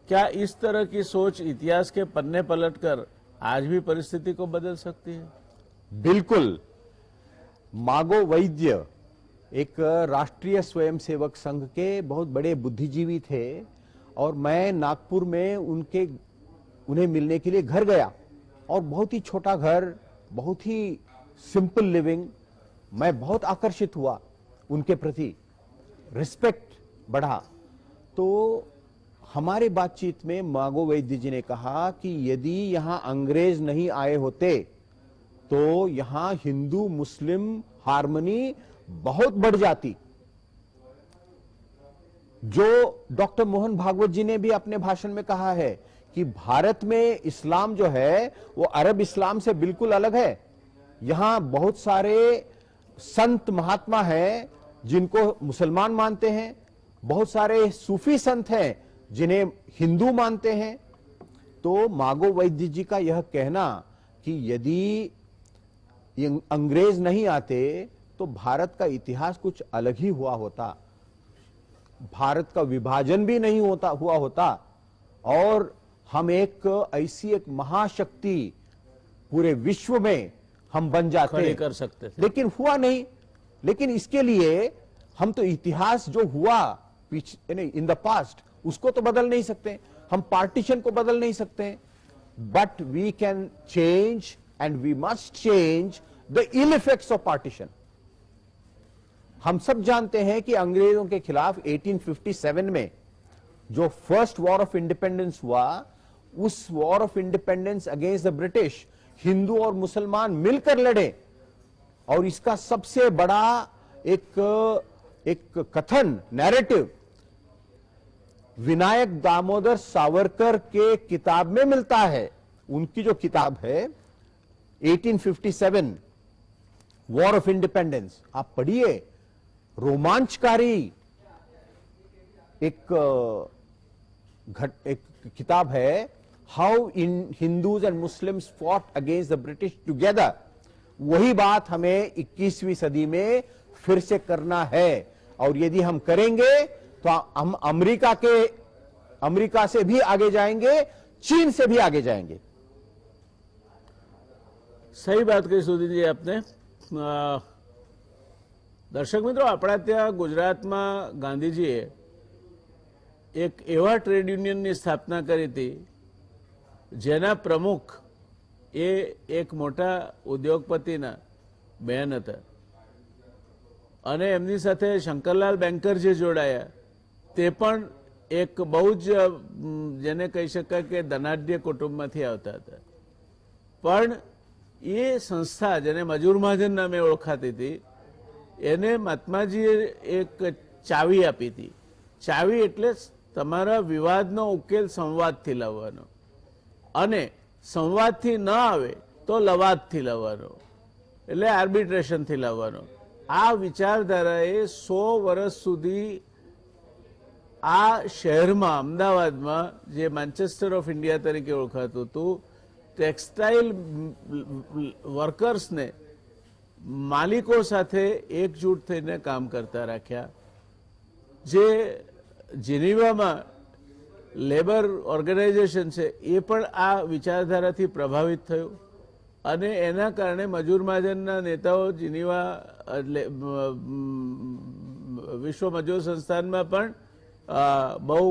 S1: क्या इस तरह की सोच इतिहास के पन्ने पलटकर आज भी परिस्थिति को बदल सकती है?
S2: बिल्कुल। मागो वैद्य एक राष्ट्रीय स्वयंसेवक संघ के बहुत बड़े बुद्धिजीवी थे, और मैं नागपुर में उन्हें मिलने के लिए घर गया, और बहुत ही छोटा घर, बहुत ही सिंपल लिविंग। मैं बहुत आकर्षित हुआ उनके प्रति, रिस्पेक्ट बढ़ा। तो हमारे बातचीत में मागो वैद्य जी ने कहा कि यदि यहां अंग्रेज नहीं आए होते तो यहां हिंदू मुस्लिम हार्मनी बहुत बढ़ जाती। जो डॉक्टर मोहन भागवत जी ने भी अपने भाषण में कहा है कि भारत में इस्लाम जो है वो अरब इस्लाम से बिल्कुल अलग है। यहां बहुत सारे संत महात्मा हैं जिनको मुसलमान मानते हैं, बहुत सारे सूफी संत हैं जिन्हें हिंदू मानते हैं। तो मागो वैद्य जी का यह कहना कि यदि अंग्रेज नहीं आते तो भारत का इतिहास कुछ अलग ही हुआ होता, भारत का विभाजन भी नहीं हुआ होता, और हम ऐसी एक महाशक्ति पूरे विश्व में हम बन जाते
S1: कर सकते थे।
S2: लेकिन हुआ नहीं। लेकिन इसके लिए हम तो इतिहास जो हुआ इन द पास्ट, उसको तो बदल नहीं सकते, हम पार्टीशन को बदल नहीं सकते, but we can change and we must change the ill effects of partition. हम सब जानते हैं कि अंग्रेजों के खिलाफ 1857 में जो फर्स्ट वॉर ऑफ इंडिपेंडेंस हुआ, उस war of independence against the British Hindu और मुसलमान मिलकर लड़े, और इसका सबसे बड़ा एक कथन, नैरेटिव विनायक दामोदर सावरकर के किताब में मिलता है। उनकी जो किताब है 1857 वॉर ऑफ इंडिपेंडेंस, आप पढ़िए, रोमांचकारी एक किताब है, how Hindus and Muslims fought against the British together. वही बात हमें 21वीं सदी में फिर से करना है, और यदि हम करेंगे तो हम अमेरिका से भी आगे जाएंगे, चीन से भी आगे जाएंगे।
S1: सही बात कही सुधीर जी आपने। દર્શક મિત્રો, આપણા ત્યાં ગુજરાતમાં ગાંધીજીએ એક એવા ટ્રેડ યુનિયનની સ્થાપના કરી હતી જેના પ્રમુખ એ એક મોટા ઉદ્યોગપતિના બહેન હતા, અને એમની સાથે શંકરલાલ બેન્કર જે જોડાયા તે પણ એક બહુ જ જેને કહી શકાય કે ધનાઢ્ય કુટુંબમાંથી આવતા હતા. પણ એ સંસ્થા જેને મજૂર મહાજન નામે ઓળખાતી હતી એને મહાત્માજીએ એક ચાવી આપી હતી. ચાવી એટલે તમારા વિવાદનો ઉકેલ સંવાદથી લાવવાનો, અને સંવાદથી ન આવે તો લવાદથી લાવવાનો, એટલે આર્બિટ્રેશનથી લાવવાનો. આ વિચારધારાએ 100 વર્ષ સુધી આ શહેરમાં અમદાવાદમાં જે માન્ચેસ્ટર ઓફ ઇન્ડિયા તરીકે ઓળખાતું હતું ટેક્સટાઇલ વર્કર્સને માલિકો સાથે એકજૂટ થઈને કામ કરતા રાખ્યા. જે જીનીવામાં લેબર ઓર્ગેનાઇઝેશન છે એ પણ આ વિચારધારાથી પ્રભાવિત થયું અને એના કારણે મજૂર મહાજનના નેતાઓ જીનીવા વિશ્વ મજૂર સંસ્થાનમાં પણ બહુ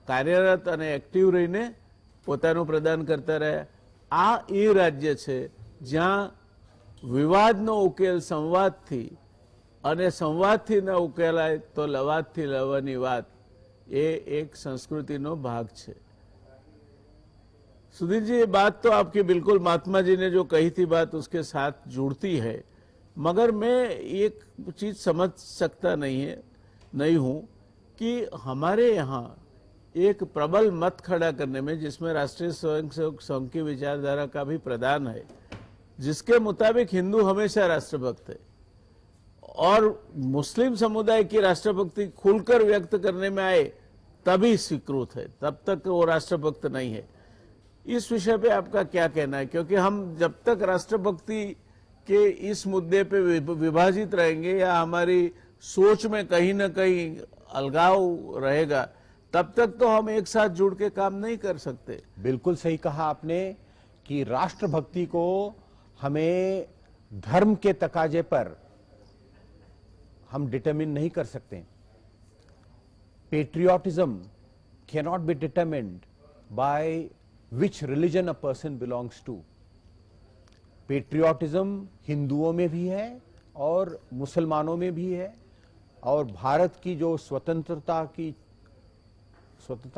S1: કાર્યરત અને એક્ટિવ રહીને પોતાનું પ્રદાન કરતા રહ્યા. આ એ રાજ્ય છે જ્યાં વિવાદનો ઉકેલ સંવાદથી અને સંવાદથી ન ઉકેલાય તો લવાદથી લવાની વાત ये एक संस्कृति नो भाग है. सुधीर जी, ये बात तो आपकी बिल्कुल महात्मा जी ने जो कही थी बात उसके साथ जुड़ती है, मगर मैं एक चीज समझ सकता नहीं हूं कि हमारे यहाँ एक प्रबल मत खड़ा करने में, जिसमें राष्ट्रीय स्वयंसेवक संघ की विचारधारा का भी प्रदान है, जिसके मुताबिक हिंदू हमेशा राष्ट्रभक्त है और मुस्लिम समुदाय की राष्ट्रभक्ति खुलकर व्यक्त करने में आए तभी स्वीकृत है, तब तक वो राष्ट्रभक्त नहीं है. इस विषय पे आपका क्या कहना है? क्योंकि हम जब तक राष्ट्रभक्ति के इस मुद्दे पे विभाजित रहेंगे या हमारी सोच में कहीं न कहीं अलगाव रहेगा, तब तक तो हम एक साथ जुड़ के काम नहीं कर सकते.
S2: बिल्कुल सही कहा आपने कि राष्ट्रभक्ति को हमें धर्म के तकाजे पर हम डिटरमिन नहीं कर सकते. Patriotism cannot be determined by which religion a person belongs to. Patriotism हिंदुओं में भी है और मुसलमानों में भी है. और भारत की जो स्वतंत्रता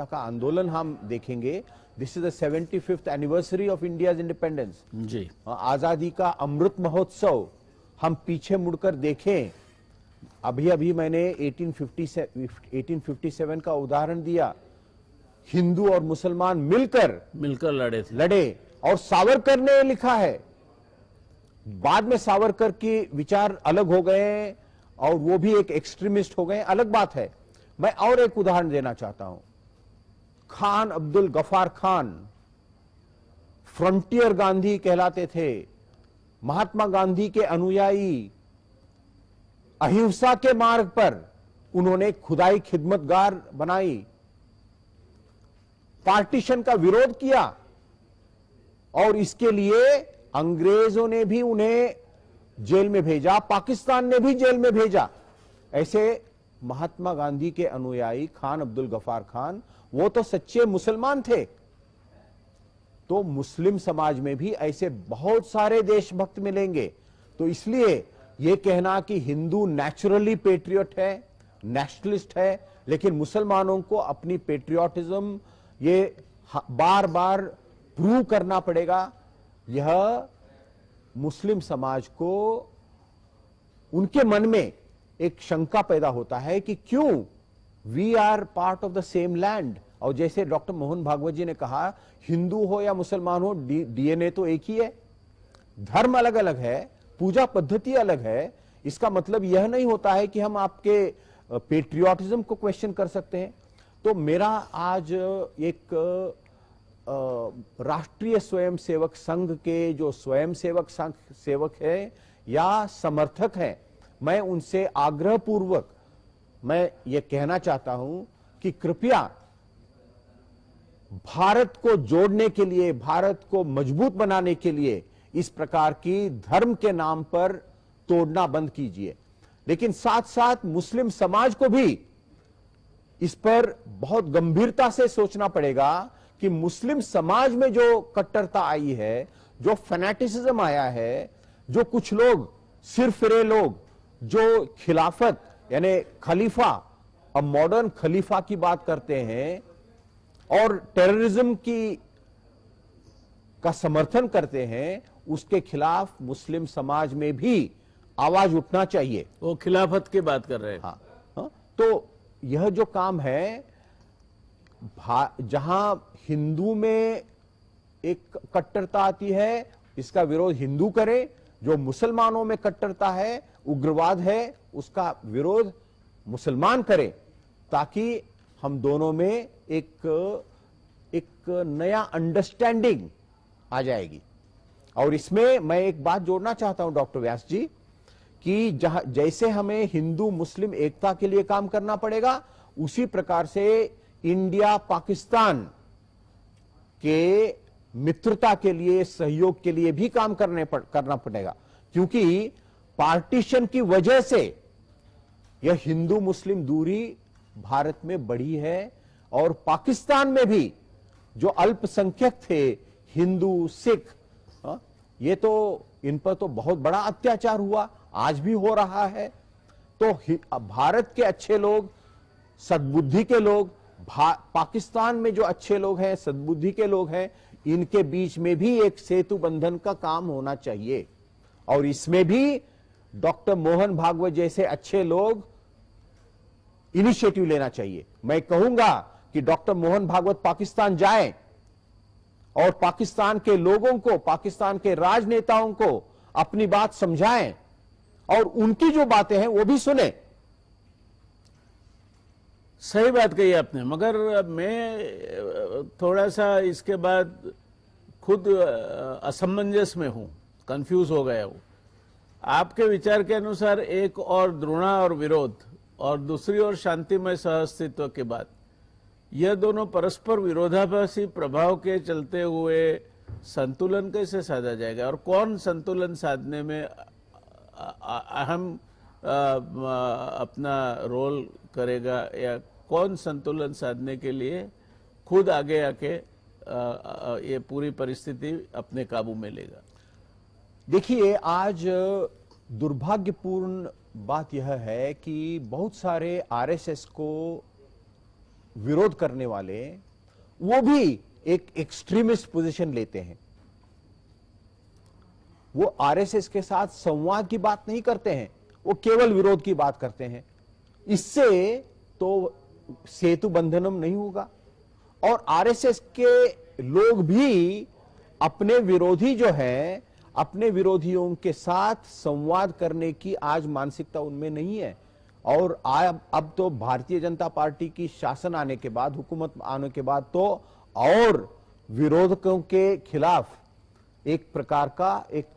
S2: का आंदोलन हम देखेंगे, this is the 75th anniversary of India's independence.
S1: जी,
S2: आजादी का अमृत महोत्सव हम पीछे मुड़कर देखें. अभी मैंने 1857 का उदाहरण दिया. हिंदू और मुसलमान मिलकर लड़े और सावरकर ने लिखा है. बाद में सावरकर के विचार अलग हो गए और वो भी एक एक्सट्रीमिस्ट हो गए, अलग बात है. मैं और एक उदाहरण देना चाहता हूं. खान अब्दुल गफार खान फ्रंटियर गांधी कहलाते थे. महात्मा गांधी के अनुयायी, अहिंसा के मार्ग पर उन्होंने खुदाई खिदमतगार बनाई, पार्टीशन का विरोध किया और इसके लिए अंग्रेजों ने भी उन्हें जेल में भेजा, पाकिस्तान ने भी जेल में भेजा. ऐसे महात्मा गांधी के अनुयायी खान अब्दुल गफार खान, वो तो सच्चे मुसलमान थे. तो मुस्लिम समाज में भी ऐसे बहुत सारे देशभक्त मिलेंगे. तो इसलिए ये कहना कि हिंदू नेचुरली पेट्रियट है, नेशनलिस्ट है, लेकिन मुसलमानों को अपनी पेट्रियोटिज्म ये बार बार प्रूव करना पड़ेगा, यह मुस्लिम समाज को, उनके मन में एक शंका पैदा होता है कि क्यों we are part of the same land. और जैसे डॉक्टर मोहन भागवत जी ने कहा, हिंदू हो या मुसलमान हो, डीएनए तो एक ही है. धर्म अलग अलग है, पूजा पद्धति अलग है. इसका मतलब यह नहीं होता है कि हम आपके पेट्रियोटिज्म को क्वेश्चन कर सकते हैं. तो मेरा आज एक राष्ट्रीय स्वयंसेवक संघ के जो सेवक है या समर्थक हैं, मैं उनसे आग्रहपूर्वक मैं ये कहना चाहता हूं कि कृपया भारत को जोड़ने के लिए, भारत को मजबूत बनाने के लिए इस प्रकार की धर्म के नाम पर तोड़ना बंद कीजिए. लेकिन साथ साथ मुस्लिम समाज को भी इस पर बहुत गंभीरता से सोचना पड़ेगा कि मुस्लिम समाज में जो कट्टरता आई है, जो फैनेटिसिज्म आया है, जो कुछ लोग सिरफिरे लोग जो खिलाफत यानी खलीफा, अब मॉडर्न खलीफा की बात करते हैं और टेररिज्म का समर्थन करते हैं, उसके खिलाफ मुस्लिम समाज में भी आवाज उठना चाहिए.
S1: वो खिलाफत की बात कर रहे हैं.
S2: हाँ. तो यह जो काम है, जहां हिंदू में एक कट्टरता आती है, इसका विरोध हिंदू करें. जो मुसलमानों में कट्टरता है उग्रवाद है उसका विरोध मुसलमान करें, ताकि हम दोनों में एक नया अंडरस्टैंडिंग आ जाएगी। और इसमें मैं एक बात जोड़ना चाहता हूं डॉक्टर व्यास जी, कि जैसे हमें हिंदू मुस्लिम एकता के लिए काम करना पड़ेगा, उसी प्रकार से इंडिया पाकिस्तान के मित्रता के लिए, सहयोग के लिए भी काम करना पड़ेगा। क्योंकि पार्टीशन की वजह से यह हिंदू मुस्लिम दूरी भारत में बढ़ी है, और पाकिस्तान में भी जो अल्पसंख्यक थे, हिंदू सिख, ये तो इन पर तो बहुत बड़ा अत्याचार हुआ, आज भी हो रहा है। तो भारत के अच्छे लोग, सद्बुद्धि के लोग, पाकिस्तान में जो अच्छे लोग हैं, सद्बुद्धि के लोग हैं, इनके बीच में भी एक सेतु बंधन का काम होना चाहिए। और इसमें भी डॉक्टर मोहन भागवत जैसे अच्छे लोग इनिशिएटिव लेना चाहिए। मैं कहूंगा कि डॉक्टर मोहन भागवत पाकिस्तान जाएं और पाकिस्तान के लोगों को, पाकिस्तान के राजनेताओं को अपनी बात समझाएं, और उनकी जो बातें हैं वो भी सुने।
S1: सही बात कही आपने, मगर मैं थोड़ा सा इसके बाद खुद असमंजस में हूं, कंफ्यूज हो गया हूं। आपके विचार के अनुसार एक और द्रोणा और विरोध, और दूसरी ओर शांतिमय सहअस्तित्व की बात, यह दोनों परस्पर विरोधाभासी प्रभाव के चलते हुए संतुलन कैसे साधा जाएगा, और कौन संतुलन साधने में अहम अपना रोल करेगा, या कौन संतुलन साधने के लिए खुद आगे आके ये पूरी परिस्थिति अपने काबू में लेगा।
S2: देखिए, आज दुर्भाग्यपूर्ण बात यह है कि बहुत सारे आरएसएस को विरोध करने वाले, वो भी एक एक्सट्रीमिस्ट पोजीशन लेते हैं। वो आरएसएस के साथ संवाद की बात नहीं करते हैं, वो केवल विरोध की बात करते हैं। इससे तो सेतु बंधनम नहीं होगा, और आरएसएस के लोग भी अपने विरोधी जो है, अपने विरोधियों के साथ संवाद करने की आज मानसिकता उनमें नहीं है। और अब तो भारतीय जनता पार्टी की शासन आने के बाद, हुकूमत आने के बाद तो और विरोधकों के खिलाफ एक प्रकार का एक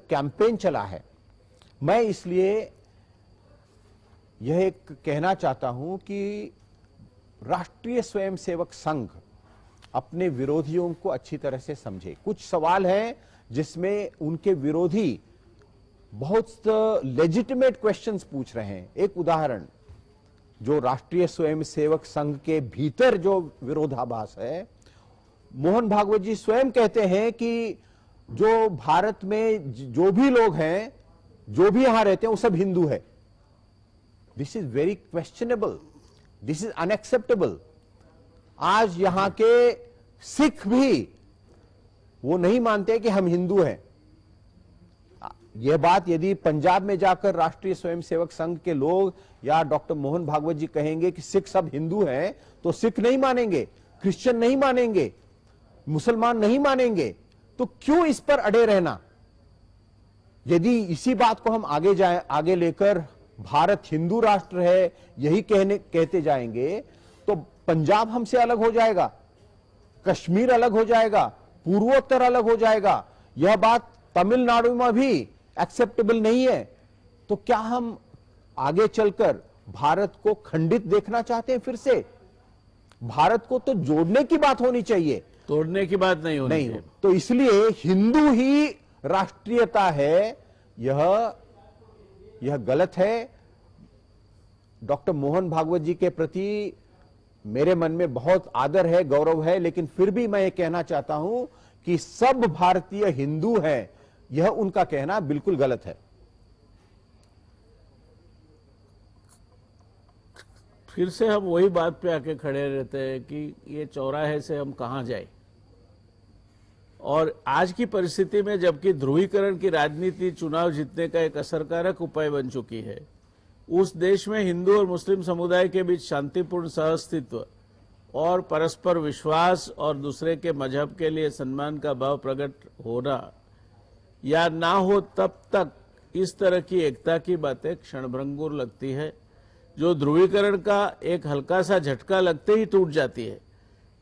S2: कैंपेन चला है। मैं इसलिए यह एक कहना चाहता हूं कि राष्ट्रीय स्वयंसेवक संघ अपने विरोधियों को अच्छी तरह से समझे। कुछ सवाल हैं जिसमें उनके विरोधी बहुत लेजिटिमेट क्वेश्चंस पूछ रहे हैं। एक उदाहरण, जो राष्ट्रीय स्वयंसेवक संघ के भीतर जो विरोधाभास है, मोहन भागवत जी स्वयं कहते हैं कि जो भारत में जो भी लोग हैं, जो भी यहां रहते हैं, वो सब हिंदू है। This is very questionable, this is unacceptable. आज यहां के सिख भी वो नहीं मानते कि हम हिंदू हैं। यह बात यदि पंजाब में जाकर राष्ट्रीय स्वयंसेवक संघ के लोग या डॉक्टर मोहन भागवत जी कहेंगे कि सिख सब हिंदू हैं, तो सिख नहीं मानेंगे, क्रिश्चियन नहीं मानेंगे, मुसलमान नहीं मानेंगे। तो क्यों इस पर अड़े रहना? यदि इसी बात को हम आगे लेकर भारत हिंदू राष्ट्र है यही कहते जाएंगे, तो पंजाब हमसे अलग हो जाएगा, कश्मीर अलग हो जाएगा, पूर्वोत्तर अलग हो जाएगा। यह बात तमिलनाडु में भी एक्सेप्टेबल नहीं है। तो क्या हम आगे चलकर भारत को खंडित देखना चाहते हैं? फिर से भारत को तो जोड़ने की बात होनी चाहिए,
S1: तोड़ने की बात नहीं होनी चाहिए।
S2: तो इसलिए हिंदू ही राष्ट्रीयता है, यह गलत है। डॉक्टर मोहन भागवत जी के प्रति मेरे मन में बहुत आदर है, गौरव है, लेकिन फिर भी मैं ये कहना चाहता हूं कि सब भारतीय हिंदू हैं, यह उनका कहना बिल्कुल गलत है।
S1: फिर से हम वही बात पे आके खड़े रहते हैं कि ये चौराहे से हम कहां जाए। और आज की परिस्थिति में जबकि ध्रुवीकरण की राजनीति चुनाव जीतने का एक असरकारक उपाय बन चुकी है, उस देश में हिंदू और मुस्लिम समुदाय के बीच शांतिपूर्ण सहअस्तित्व और परस्पर विश्वास और दूसरे के मजहब के लिए सम्मान का भाव प्रकट होना या ना हो, तब तक इस तरह की एकता की बातें क्षणभंगुर लगती है, जो ध्रुवीकरण का एक हल्का सा झटका लगते ही टूट जाती है।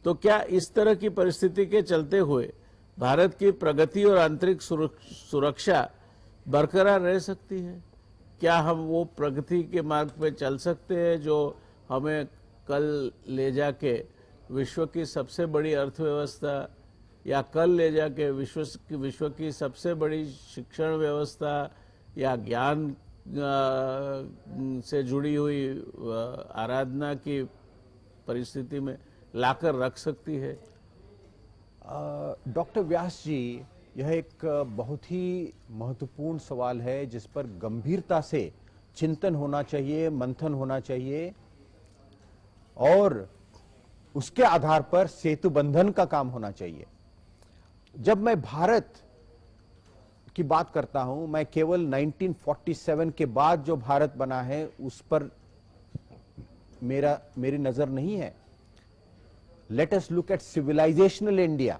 S1: तो क्या इस तरह की परिस्थिति के चलते हुए भारत की प्रगति और आंतरिक सुरक्षा बरकरार रह सकती है? क्या हम वो प्रगति के मार्ग पे चल सकते हैं जो हमें कल ले जाके विश्व की सबसे बड़ी अर्थव्यवस्था, या कल ले जाके विश्व की सबसे बड़ी शिक्षण व्यवस्था या ज्ञान से जुड़ी हुई आराधना की परिस्थिति में लाकर रख सकती है?
S2: डॉक्टर व्यास जी, यह एक बहुत ही महत्वपूर्ण सवाल है जिस पर गंभीरता से चिंतन होना चाहिए, मंथन होना चाहिए, और उसके आधार पर सेतु बंधन का काम होना चाहिए। जब मैं भारत की बात करता हूं, मैं केवल 1947 के बाद जो भारत बना है उस पर मेरी नजर नहीं है। Let us look at civilisational India,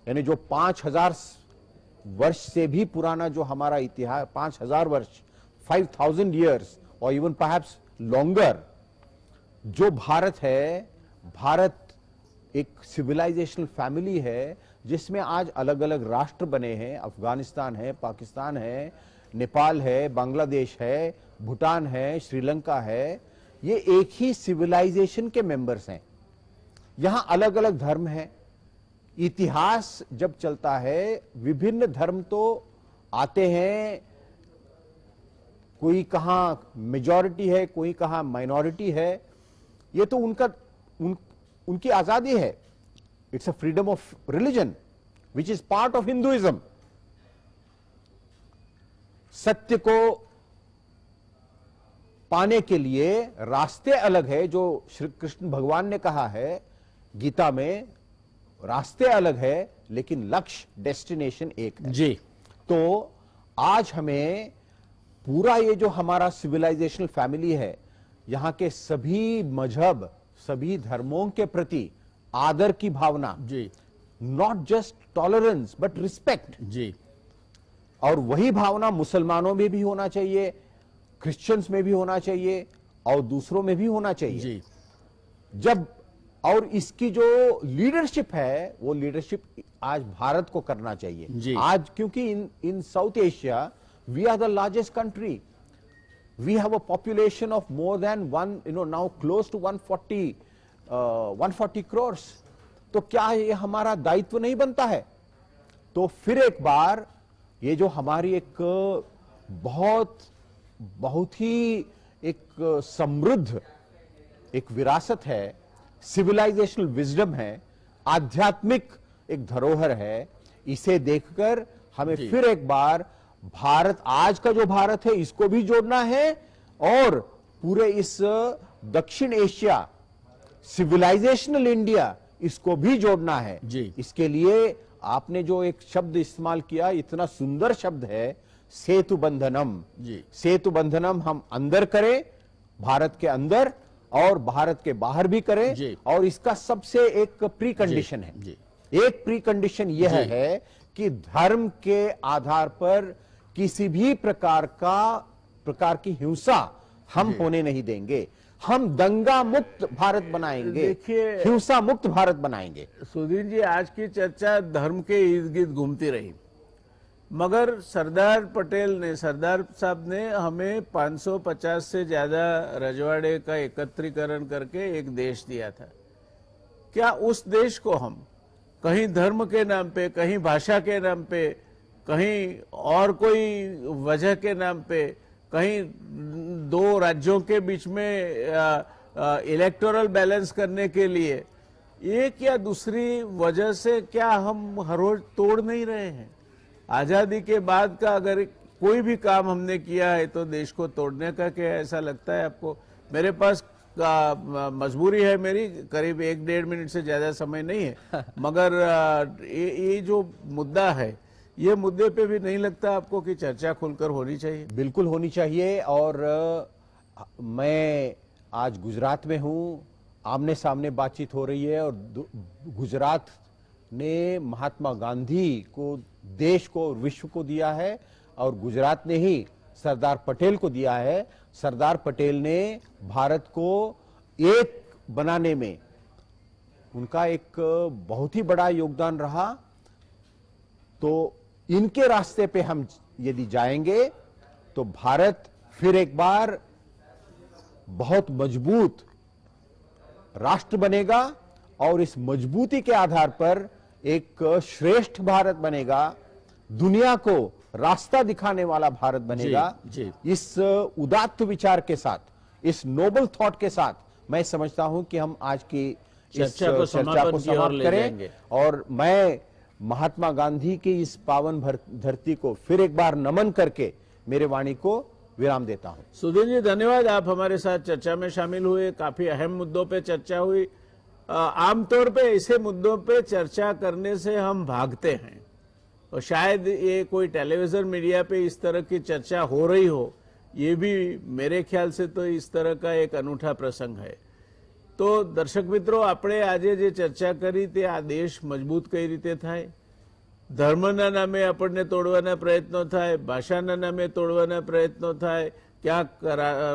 S2: यानी जो 5000 वर्ष से भी पुराना जो हमारा इतिहास, 5000 वर्ष, 5000 ईयर्स और इवन परहैप्स लॉन्गर जो भारत है, भारत एक सिविलाइजेशनल फैमिली है जिसमें आज अलग अलग राष्ट्र बने हैं। अफगानिस्तान है, पाकिस्तान है, नेपाल है, बांग्लादेश है, भूटान है, श्रीलंका है। ये एक ही सिविलाइजेशन के मेंबर्स हैं। यहां अलग अलग धर्म हैं। इतिहास जब चलता है, विभिन्न धर्म तो आते हैं, कोई कहां मेजॉरिटी है, कोई कहां माइनॉरिटी है, ये तो उनकी आजादी है। It's a freedom of religion which is part of Hinduism. सत्य को पाने के लिए रास्ते अलग है, जो श्री कृष्ण भगवान ने कहा है गीता में, रास्ते अलग है लेकिन लक्ष्य, डेस्टिनेशन एक है
S1: जी।
S2: तो आज हमें पूरा ये जो हमारा सिविलाइजेशनल फैमिली है, यहां के सभी मजहब, सभी धर्मों के प्रति आदर की भावना,
S1: जी,
S2: not just tolerance but respect,
S1: जी,
S2: और वही भावना मुसलमानों में भी होना चाहिए, क्रिश्चियंस में भी होना चाहिए और दूसरों में भी होना चाहिए।
S1: जी,
S2: जब और इसकी जो लीडरशिप है, वो लीडरशिप आज भारत को करना चाहिए।
S1: जी।
S2: आज क्योंकि in South Asia we are the largest country, we have a population of more than now close to 140 crores। तो क्या ये हमारा दायित्व नहीं बनता है? तो फिर एक बार ये जो हमारी एक बहुत ही एक समृद्ध एक विरासत है, सिविलाइजेशनल विजडम है, आध्यात्मिक एक धरोहर है, इसे देखकर हमें फिर एक बार भारत, आज का जो भारत है, इसको भी जोड़ना है और पूरे इस दक्षिण एशिया सिविलाइजेशनल इंडिया, इसको भी जोड़ना है
S1: जी।
S2: इसके लिए आपने जो एक शब्द इस्तेमाल किया, इतना सुंदर शब्द है, सेतु बंधनम।
S1: जी।
S2: सेतु बंधनम हम अंदर करें, भारत के अंदर, और भारत के बाहर भी करें
S1: जी।
S2: और इसका सबसे एक प्री कंडीशन है।
S1: जी।
S2: एक प्री कंडीशन यह है कि धर्म के आधार पर किसी भी प्रकार की हिंसा हम होने नहीं देंगे। हम दंगा मुक्त भारत बनाएंगे,
S1: देखिए,
S2: हिंसा मुक्त भारत बनाएंगे।
S1: सुधीर जी, आज की चर्चा धर्म के इर्द गिर्द घूमती रही, मगर सरदार साहब ने हमें 550 से ज्यादा रजवाड़े का एकत्रीकरण करके एक देश दिया था। क्या उस देश को हम कहीं धर्म के नाम पे, कहीं भाषा के नाम पे, कहीं और कोई वजह के नाम पे, कहीं दो राज्यों के बीच में इलेक्टोरल बैलेंस करने के लिए, एक या दूसरी वजह से क्या हम हर रोज तोड़ नहीं रहे हैं? आजादी के बाद का अगर कोई भी काम हमने किया है तो देश को तोड़ने का क्या ऐसा लगता है आपको? मेरे पास मजबूरी है मेरी, करीब 1-1.5 मिनट से ज्यादा समय नहीं है, मगर ये जो मुद्दा है, ये मुद्दे पे भी नहीं लगता आपको कि चर्चा खुलकर होनी चाहिए?
S2: बिल्कुल होनी चाहिए। और मैं आज गुजरात में हूं, आमने सामने बातचीत हो रही है, और गुजरात ने महात्मा गांधी को, देश को, विश्व को दिया है, और गुजरात ने ही सरदार पटेल को दिया है। सरदार पटेल ने भारत को एक बनाने में उनका एक बहुत ही बड़ा योगदान रहा। तो इनके रास्ते पे हम यदि जाएंगे तो भारत फिर एक बार बहुत मजबूत राष्ट्र बनेगा और इस मजबूती के आधार पर एक श्रेष्ठ भारत बनेगा, दुनिया को रास्ता दिखाने वाला भारत बनेगा।
S1: जी।
S2: इस उदात्त विचार के साथ, इस नोबल थॉट के साथ मैं समझता हूं कि हम आज की इस
S1: चर्चा को समापन की ओर ले
S2: करें
S1: जाएंगे।
S2: और मैं महात्मा गांधी की इस पावन धरती को फिर एक बार नमन करके मेरे वाणी को विराम देता हूं।
S1: सुधीर जी धन्यवाद, आप हमारे साथ चर्चा में शामिल हुए। काफी अहम मुद्दों पे चर्चा हुई। आमतौर पे ऐसे मुद्दों पे चर्चा करने से हम भागते हैं और शायद ये कोई टेलीविजन मीडिया पे इस तरह की चर्चा हो रही हो, ये भी मेरे ख्याल से तो इस तरह का एक अनूठा प्रसंग है। तो दर्शक मित्रों, આપણે આજે જે ચર્ચા કરી તે આ દેશ મજબૂત કઈ રીતે થાય, ધર્મના નામે આપણને તોડવાના પ્રયત્નો થાય, ભાષાના નામે તોડવાના પ્રયત્નો થાય, ક્યાંક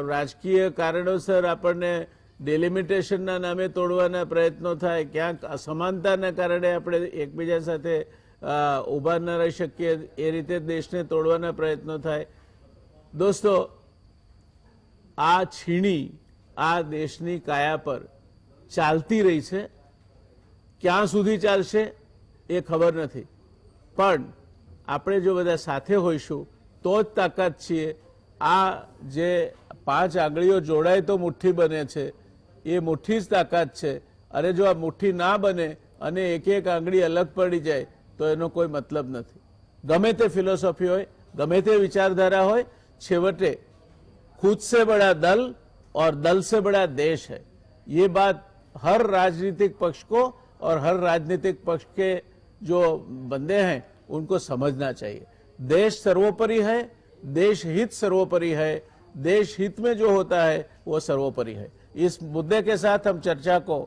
S1: રાજકીય કારણોસર આપણને ડેલિમિટેશનના નામે તોડવાના પ્રયત્નો થાય, ક્યાંક અસમાનતાના કારણે આપણે એકબીજા સાથે ઊભા ન રહી શકીએ એ રીતે દેશને તોડવાના પ્રયત્નો થાય। દોસ્તો, આ છીણી આ દેશની કાયા પર ચાલતી રહી છે, ક્યાં સુધી ચાલશે એ ખબર નથી, પણ આપણે જો બધા સાથે હોઈશું તો જ તાકાત છીએ। આ જે 5 આંગળીઓ જોડાય તો મુઠ્ઠી બને છે, એ મુઠ્ઠી જ તાકાત છે। અને જો આ મુઠ્ઠી ના બને અને એક એક આંગળી અલગ પડી જાય તો એનો કોઈ મતલબ નથી। ગમે તે ફિલોસોફી હોય, ગમે તે વિચારધારા હોય, છેવટે खुद से बड़ा दल और दल से बड़ा देश है। ये बात हर राजनीतिक पक्ष को और हर राजनीतिक पक्ष के जो बंदे हैं उनको समझना चाहिए। देश सर्वोपरि है, देश हित सर्वोपरि है, देश हित में जो होता है वो सर्वोपरि है। इस मुद्दे के साथ हम चर्चा को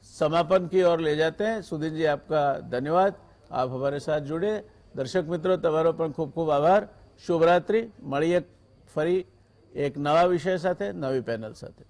S1: समापन की ओर ले जाते हैं। सुधीर जी, आपका धन्यवाद, आप हमारे साथ जुड़े। दर्शक मित्रों, तमारो पण खूब खूब आभार। शुभरात्रि। મળીએ ફરી एक नवा विषय साथे, नवी पेनल साथे।